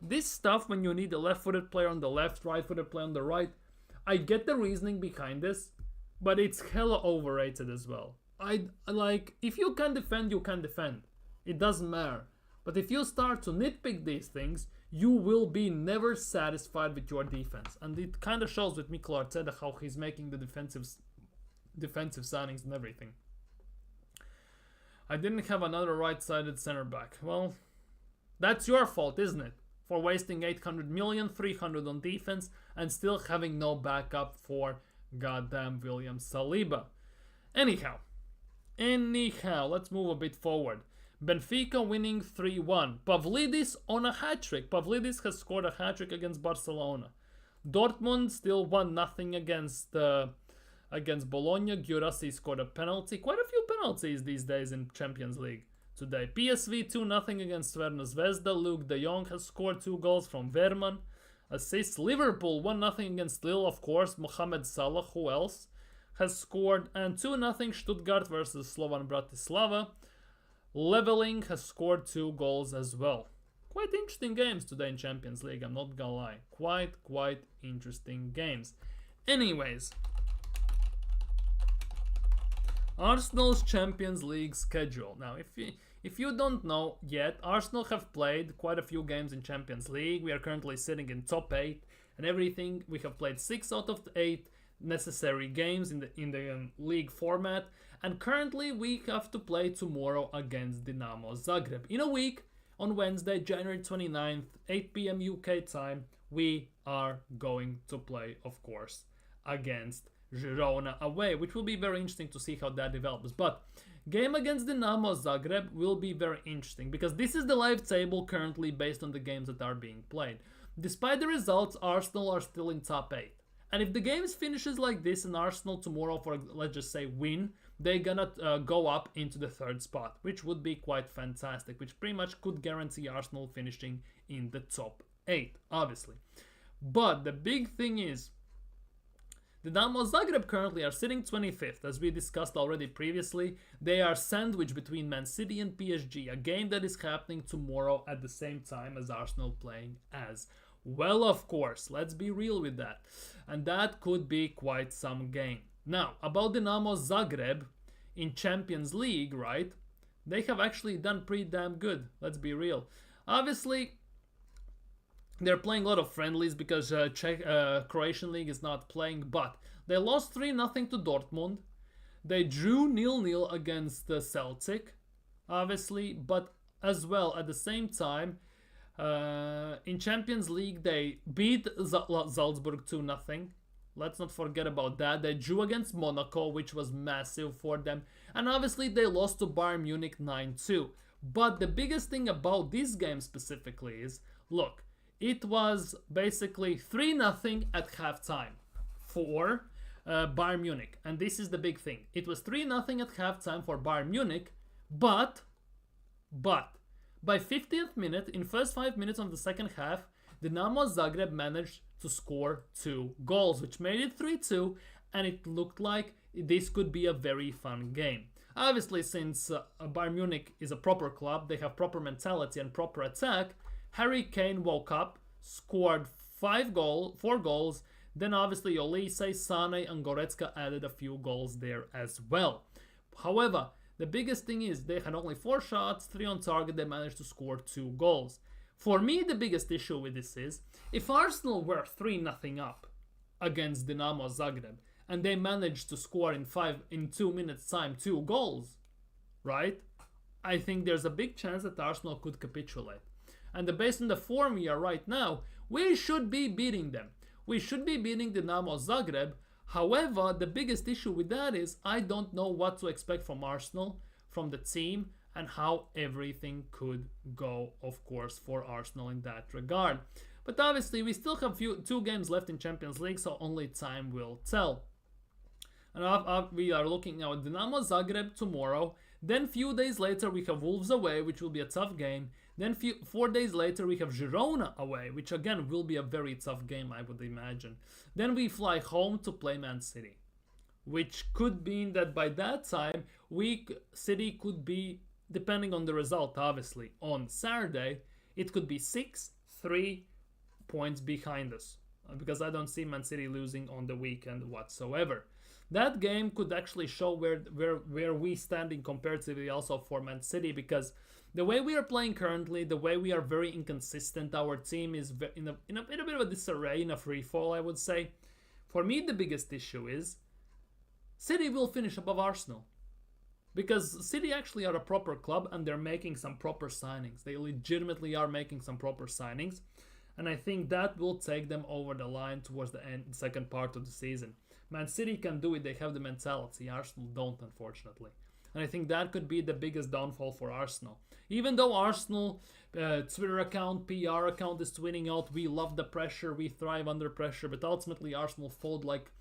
This stuff when you need a left-footed player on the left, right-footed player on the right, I get the reasoning behind this, but it's hella overrated as well. If you can defend, you can defend. It doesn't matter. But if you start to nitpick these things, you will be never satisfied with your defense. And it kind of shows with Mikel Arteta how he's making the defensive signings and everything. I didn't have another right-sided center back. Well, that's your fault, isn't it? For wasting 800 million, 300 on defense, and still having no backup for goddamn William Saliba. Anyhow, let's move a bit forward. Benfica winning 3-1. Pavlidis on a hat-trick. Pavlidis has scored a hat-trick against Barcelona. Dortmund still 1-0 against Bologna. Guirassy scored a penalty. Quite a few penalties these days in Champions League today. PSV 2-0 against Crvena Zvezda. Luke de Jong has scored 2 goals from Verman. Assists. Liverpool 1-0 against Lille, of course. Mohamed Salah, who else, has scored. And 2-0 Stuttgart versus Slovan Bratislava. Leveling has scored 2 goals as well. Quite interesting games today in Champions League, I'm not gonna lie. Quite interesting games. Anyways, Arsenal's Champions League schedule. Now, if you don't know yet, Arsenal have played quite a few games in Champions League. We are currently sitting in top 8 and everything. We have played 6 out of the 8 necessary games in the league format, and currently we have to play tomorrow against Dinamo Zagreb. In a week, on Wednesday, January 29th, 8 p.m. UK time, we are going to play, of course, against Girona away, which will be very interesting to see how that develops. But game against Dinamo Zagreb will be very interesting because this is the live table currently based on the games that are being played. Despite the results, Arsenal are still in top 8. And if the game finishes like this and Arsenal tomorrow, for let's just say win, they're gonna go up into the 3rd spot, which would be quite fantastic, which pretty much could guarantee Arsenal finishing in the top 8, obviously. But the big thing is, the Dinamo Zagreb currently are sitting 25th, as we discussed already previously. They are sandwiched between Man City and PSG, a game that is happening tomorrow at the same time as Arsenal playing as well, of course. Let's be real with that. And that could be quite some game. Now, about Dinamo Zagreb in Champions League, right? They have actually done pretty damn good. Let's be real. Obviously, they're playing a lot of friendlies because Croatian League is not playing, but they lost 3-0 to Dortmund. They drew 0-0 against the Celtic, obviously, but as well at the same time, in Champions League they beat Salzburg 2-0. Let's not forget about that. They drew against Monaco, which was massive for them, and obviously they lost to Bayern Munich 9-2. But the biggest thing about this game specifically is, look, it was basically 3-0 at halftime for Bayern Munich. And this is the big thing. It was 3-0 at halftime for Bayern Munich, but by 50th minute, in first 5 minutes of the second half, Dinamo Zagreb managed to score 2 goals, which made it 3-2, and it looked like this could be a very fun game. Obviously, since Bayern Munich is a proper club, they have proper mentality and proper attack, Harry Kane woke up, scored 4 goals, then obviously Olise, Sane and Goretzka added a few goals there as well. However, the biggest thing is they had only 4 shots, 3 on target, they managed to score 2 goals. For me, the biggest issue with this is, if Arsenal were 3-0 up against Dinamo Zagreb, and they managed to score in 2 minutes time 2 goals, right? I think there's a big chance that Arsenal could capitulate. And based on the form we are right now, we should be beating them. We should be beating Dinamo Zagreb. However, the biggest issue with that is I don't know what to expect from Arsenal, from the team, and how everything could go, of course, for Arsenal in that regard. But obviously, we still have 2 games left in Champions League, so only time will tell. And we are looking now at Dinamo Zagreb tomorrow. Then few days later, we have Wolves away, which will be a tough game. Then 4 days later, we have Girona away, which again will be a very tough game, I would imagine. Then we fly home to play Man City, which could mean that by that time, City could be, depending on the result, obviously, on Saturday, it could be 6-3 points behind us, because I don't see Man City losing on the weekend whatsoever. That game could actually show where we stand in comparatively also for Man City, because the way we are playing currently, the way we are very inconsistent, our team is in a bit of a disarray, in a free fall, I would say. For me, the biggest issue is City will finish above Arsenal, because City actually are a proper club and they're making some proper signings. They legitimately are making some proper signings, and I think that will take them over the line towards the second part of the season. Man City can do it, they have the mentality. Arsenal don't, unfortunately. And I think that could be the biggest downfall for Arsenal. Even though Arsenal Twitter account, PR account is tweeting out, we love the pressure, we thrive under pressure, but ultimately Arsenal fold like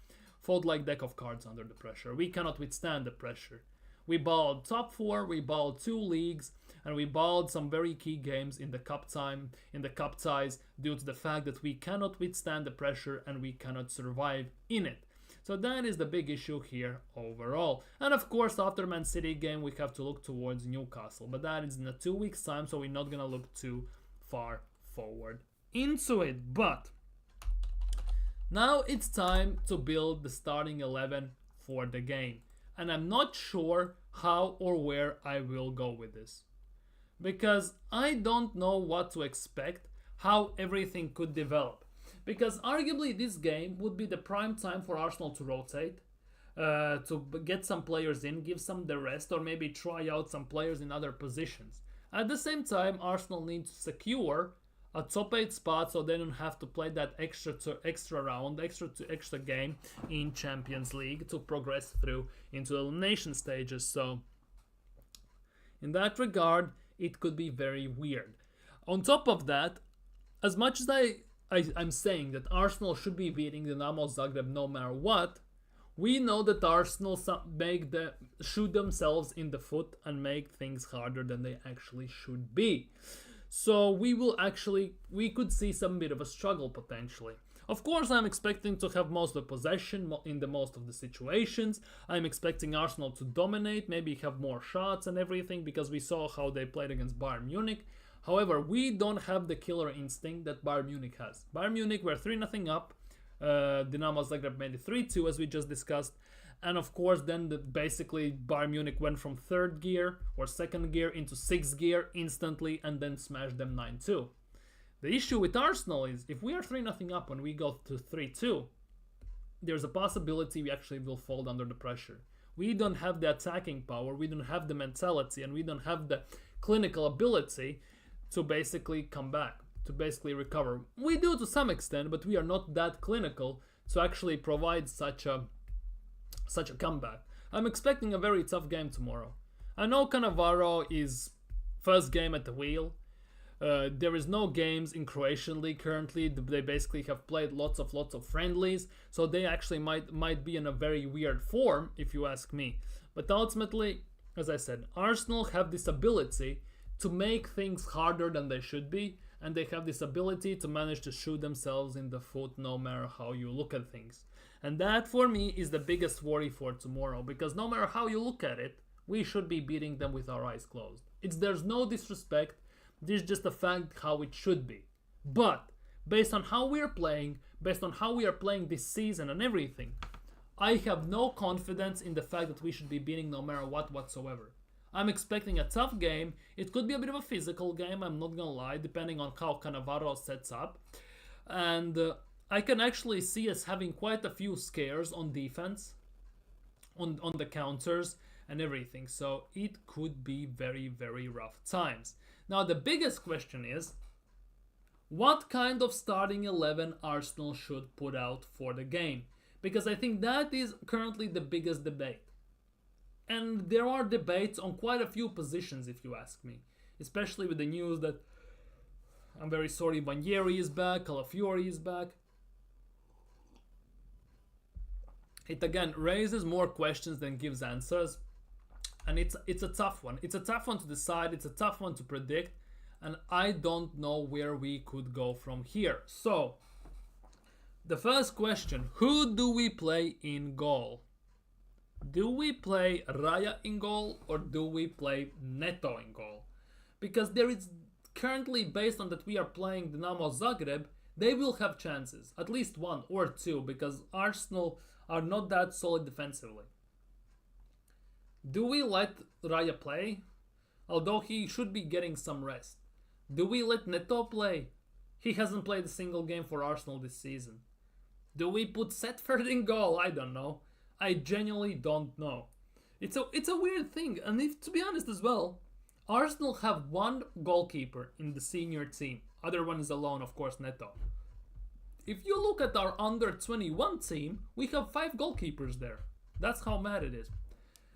deck of cards under the pressure. We cannot withstand the pressure. We balled top 4, we balled 2 leagues, and we balled some very key games in the cup ties, due to the fact that we cannot withstand the pressure and we cannot survive in it. So that is the big issue here overall. And of course, after Man City game, we have to look towards Newcastle. But that is in a 2 weeks time, so we're not going to look too far forward into it. But now it's time to build the starting 11 for the game. And I'm not sure how or where I will go with this, because I don't know what to expect, how everything could develop. Because arguably this game would be the prime time for Arsenal to rotate, to get some players in, give some the rest, or maybe try out some players in other positions. At the same time, Arsenal need to secure a top 8 spot so they don't have to play that extra game in Champions League to progress through into elimination stages. So in that regard, it could be very weird. On top of that, as much as I'm saying that Arsenal should be beating Dinamo Zagreb no matter what, we know that Arsenal shoot themselves in the foot and make things harder than they actually should be. So we could see some bit of a struggle potentially. Of course, I'm expecting to have most of the possession in the most of the situations. I'm expecting Arsenal to dominate, maybe have more shots and everything, because we saw how they played against Bayern Munich. However, we don't have the killer instinct that Bayern Munich has. Bayern Munich were 3-0 up. Dinamo Zagreb made it 3-2, as we just discussed. And of course, then basically Bayern Munich went from 3rd gear or 2nd gear into 6th gear instantly and then smashed them 9-2. The issue with Arsenal is if we are 3-0 up and we go to 3-2, there's a possibility we actually will fold under the pressure. We don't have the attacking power, we don't have the mentality, and we don't have the clinical ability to basically come back, to basically recover. We do to some extent, but we are not that clinical to actually provide such a comeback. I'm expecting a very tough game tomorrow. I know Cannavaro is first game at the wheel. There is no games in Croatian league currently. They basically have played lots of friendlies, so they actually might be in a very weird form, if you ask me. But ultimately, as I said, Arsenal have this ability to make things harder than they should be, and they have this ability to manage to shoot themselves in the foot no matter how you look at things. And that for me is the biggest worry for tomorrow, because no matter how you look at it, we should be beating them with our eyes closed. There's no disrespect, this is just a fact how it should be. But based on how we're playing, based on how we are playing this season and everything, I have no confidence in the fact that we should be beating no matter what whatsoever. I'm expecting a tough game. It could be a bit of a physical game, I'm not gonna lie, depending on how Cannavaro sets up. And I can actually see us having quite a few scares on defense, on the counters and everything. So it could be very, very rough times. Now the biggest question is, what kind of starting 11 Arsenal should put out for the game? Because I think that is currently the biggest debate. And there are debates on quite a few positions, if you ask me. Especially with the news that, I'm very sorry, Nwaneri is back, Calafiori is back. It again raises more questions than gives answers. And it's a tough one. It's a tough one to decide. It's a tough one to predict. And I don't know where we could go from here. So, the first question, who do we play in goal? Do we play Raya in goal or do we play Neto in goal? Because there is currently, based on that we are playing Dinamo Zagreb, they will have chances. At least one or two, because Arsenal are not that solid defensively. Do we let Raya play? Although he should be getting some rest. Do we let Neto play? He hasn't played a single game for Arsenal this season. Do we put Setford in goal? I don't know. I genuinely don't know. It's a weird thing. And if, to be honest as well, Arsenal have one goalkeeper in the senior team. Other one is alone, of course, Neto. If you look at our under 21 team, we have 5 goalkeepers there. That's how mad it is.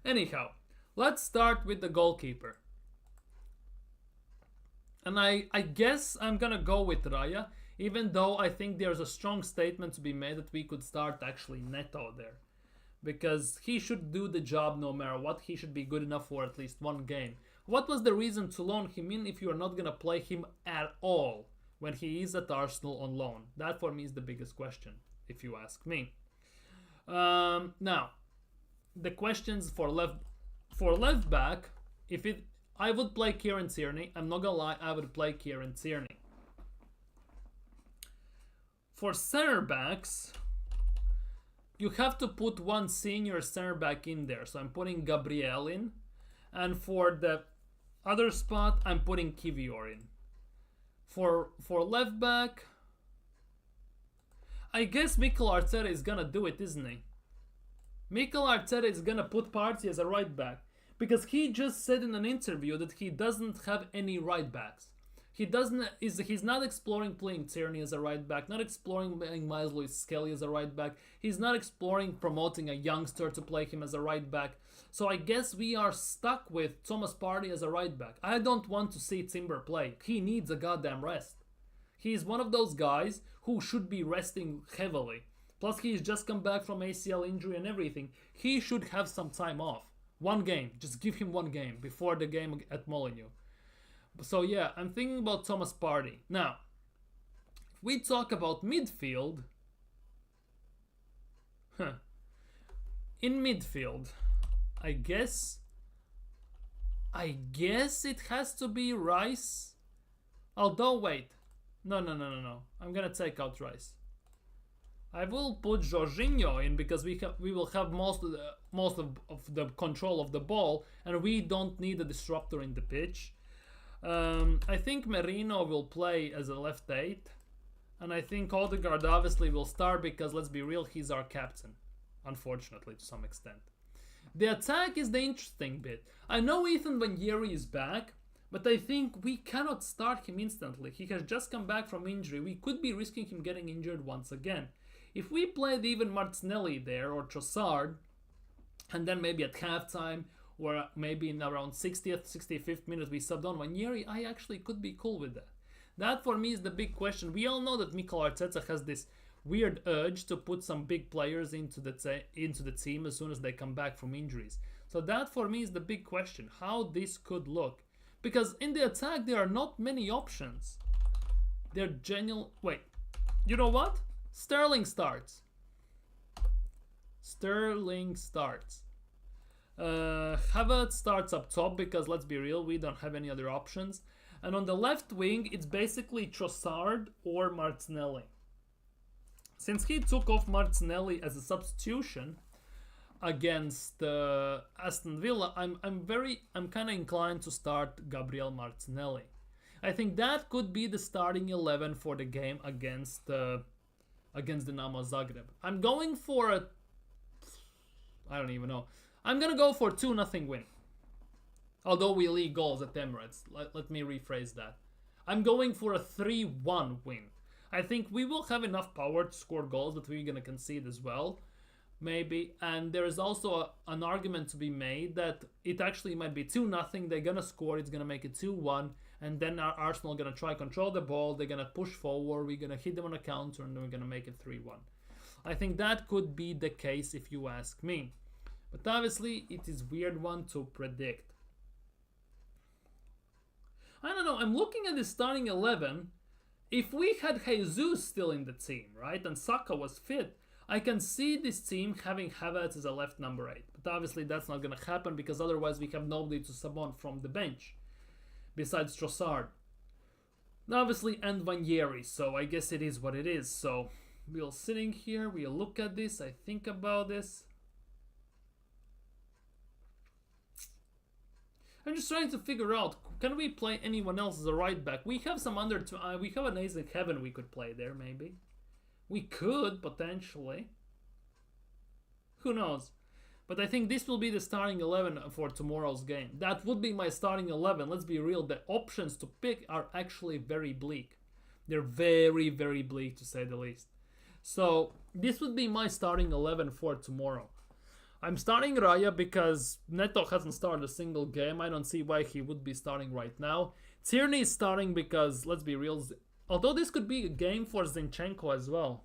Anyhow, let's start with the goalkeeper. And I guess I'm gonna go with Raya, even though I think there's a strong statement to be made that we could start actually Neto there. Because he should do the job no matter what. He should be good enough for at least one game. What was the reason to loan him in if you are not gonna play him at all when he is at Arsenal on loan? That for me is the biggest question, if you ask me. Now, the questions for left back, I would play Kieran Tierney. I'm not gonna lie, I would play Kieran Tierney. For center backs, you have to put one senior center back in there. So I'm putting Gabriel in. And for the other spot, I'm putting Kivior in. For left back, I guess Mikel Arteta is gonna do it, isn't he? Mikel Arteta is gonna put Partey as a right back. Because he just said in an interview that he doesn't have any right backs. He's not exploring playing Tierney as a right back, not exploring playing Miles Lewis-Skelly as a right back. He's not exploring promoting a youngster to play him as a right back. So I guess we are stuck with Thomas Partey as a right back. I don't want to see Timber play. He needs a goddamn rest. He's one of those guys who should be resting heavily. Plus he's just come back from ACL injury and everything. He should have some time off. One game. Just give him one game before the game at Molineux. So yeah, I'm thinking about Thomas Partey. Now, if we talk about midfield, in midfield, I guess it has to be Rice. Although wait, no. I'm gonna take out Rice. I will put Jorginho in because we will have most of the control of the ball, and we don't need a disruptor in the pitch. I think Merino will play as a left 8, and I think Odegaard obviously will start because, let's be real, he's our captain, unfortunately, to some extent. The attack is the interesting bit. I know Ethan Nwaneri is back, but I think we cannot start him instantly. He has just come back from injury. We could be risking him getting injured once again. If we played even Martinelli there or Trossard, and then maybe at halftime, or maybe in around 60th, 65th minute we subbed on Nwaneri, I actually could be cool with that. That for me is the big question. We all know that Mikel Arteta has this weird urge to put some big players into the team as soon as they come back from injuries. So that for me is the big question, how this could look. Because in the attack there are not many options. They're genuine. Wait, you know what? Sterling starts. Sterling starts. Havertz starts up top because let's be real, we don't have any other options. And on the left wing, it's basically Trossard or Martinelli. Since he took off Martinelli as a substitution against Aston Villa, I'm kind of inclined to start Gabriel Martinelli. I think that could be the starting 11 for the game against Dinamo Zagreb. I'm going for a, I don't even know. I'm gonna go for 2-0 win. Although we lead goals at Emirates. Let me rephrase that. I'm going for a 3-1 win. I think we will have enough power to score goals, but we're gonna concede as well. Maybe. And there is also an argument to be made that it actually might be 2-0. They're gonna score, it's gonna make it 2-1. And then our Arsenal gonna try control the ball, they're gonna push forward, we're gonna hit them on a counter, and then we're gonna make it 3-1. I think that could be the case if you ask me. But obviously, it is a weird one to predict. I don't know, I'm looking at the starting 11. If we had Jesus still in the team, right, and Saka was fit, I can see this team having Havertz as a left number 8. But obviously, that's not going to happen because otherwise we have nobody to sub on from the bench besides Trossard. Obviously, and Nwaneri, so I guess it is what it is. So, we're sitting here, we look at this, I think about this. I'm just trying to figure out, can we play anyone else as a right back? We have some we have an Ace in Heaven we could play there, maybe. We could, potentially. Who knows? But I think this will be the starting 11 for tomorrow's game. That would be my starting 11. Let's be real, the options to pick are actually very bleak. They're very, very bleak to say the least. So, this would be my starting 11 for tomorrow. I'm starting Raya because Neto hasn't started a single game. I don't see why he would be starting right now. Tierney is starting because, let's be real, although this could be a game for Zinchenko as well.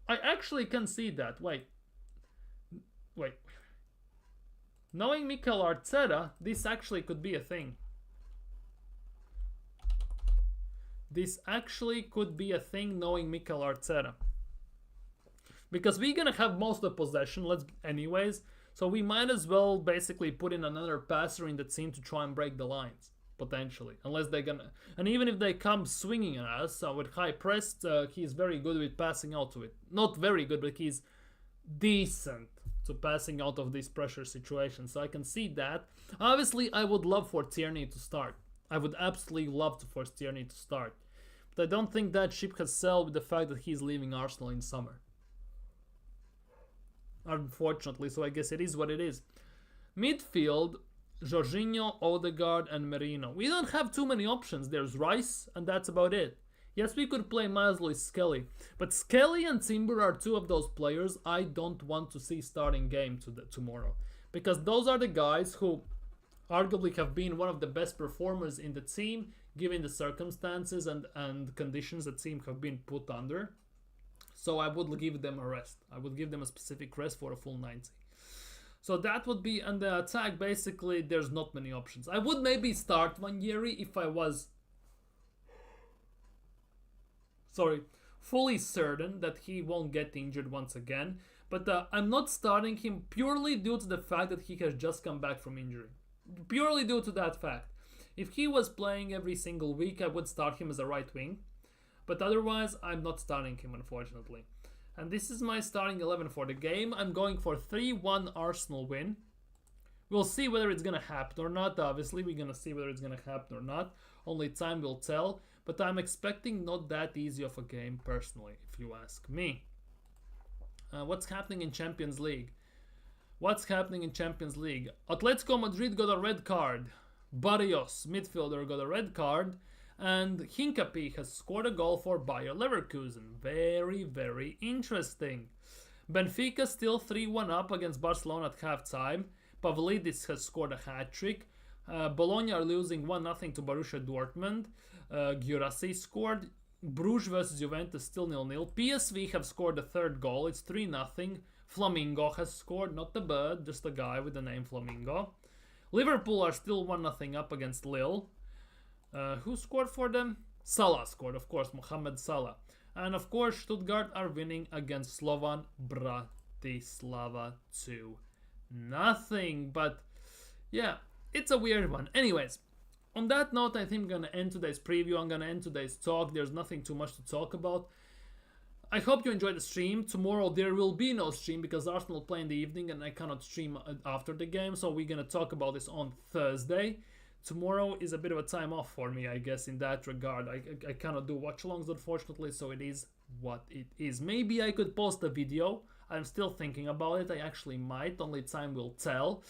I actually can see that. Wait. Knowing Mikel Arteta, this actually could be a thing. This actually could be a thing knowing Mikel Arteta. Because we're gonna have most of the possession, anyways. So we might as well basically put in another passer in the team to try and break the lines, potentially. Unless they're gonna, and even if they come swinging at us with high press, he's very good with passing out to it. Not very good, but he's decent to passing out of these pressure situations. So I can see that. Obviously, I would love for Tierney to start. I would absolutely love to force Tierney to start. But I don't think that ship has sailed with the fact that he's leaving Arsenal in summer. Unfortunately, so I guess it is what it is. Midfield, Jorginho, Odegaard, and Merino. We don't have too many options. There's Rice, and that's about it. Yes, we could play Miles Lewis-Skelly, but Skelly and Timber are two of those players I don't want to see starting game tomorrow. Because those are the guys who arguably have been one of the best performers in the team, given the circumstances and conditions the team have been put under. So I would give them a rest. I would give them a specific rest for a full 90. So that would be, and the attack, basically, there's not many options. I would maybe start Nwaneri if I was, fully certain that he won't get injured once again. But I'm not starting him purely due to the fact that he has just come back from injury. Purely due to that fact. If he was playing every single week, I would start him as a right wing. But otherwise, I'm not starting him, unfortunately. And this is my starting 11 for the game. I'm going for 3-1 Arsenal win. We'll see whether it's going to happen or not. Obviously, we're going to see whether it's going to happen or not. Only time will tell. But I'm expecting not that easy of a game, personally, if you ask me. What's happening in Champions League? Atletico Madrid got a red card. Barrios, midfielder, got a red card. And Hincapie has scored a goal for Bayer Leverkusen. Very, very interesting. Benfica still 3-1 up against Barcelona at halftime. Pavlidis has scored a hat-trick. Bologna are losing 1-0 to Borussia Dortmund. Guirassy scored. Bruges versus Juventus still 0-0. PSV have scored the third goal. It's 3-0. Flamingo has scored, not the bird, just a guy with the name Flamingo. Liverpool are still 1-0 up against Lille. Who scored for them? Salah scored, of course, Mohamed Salah. And of course, Stuttgart are winning against Slovan Bratislava 2-0. But yeah, it's a weird one. Anyways, on that note, I think I'm gonna end today's preview. I'm gonna end today's talk. There's nothing too much to talk about. I hope you enjoyed the stream. Tomorrow there will be no stream because Arsenal play in the evening and I cannot stream after the game. So we're gonna talk about this on Thursday. Tomorrow is a bit of a time off for me, I guess, in that regard. I cannot do watch-alongs, unfortunately, so it is what it is. Maybe I could post a video. I'm still thinking about it. I actually might. Only time will tell.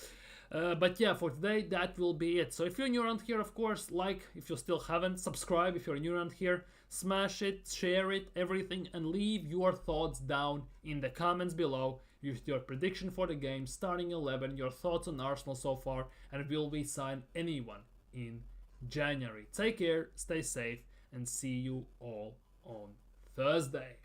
But yeah, for today, that will be it. So if you're new around here, of course, like if you still haven't, subscribe if you're new around here, smash it, share it, everything, and leave your thoughts down in the comments below with your prediction for the game, starting 11, your thoughts on Arsenal so far, and will we sign anyone in January. Take care, stay safe, and see you all on Thursday.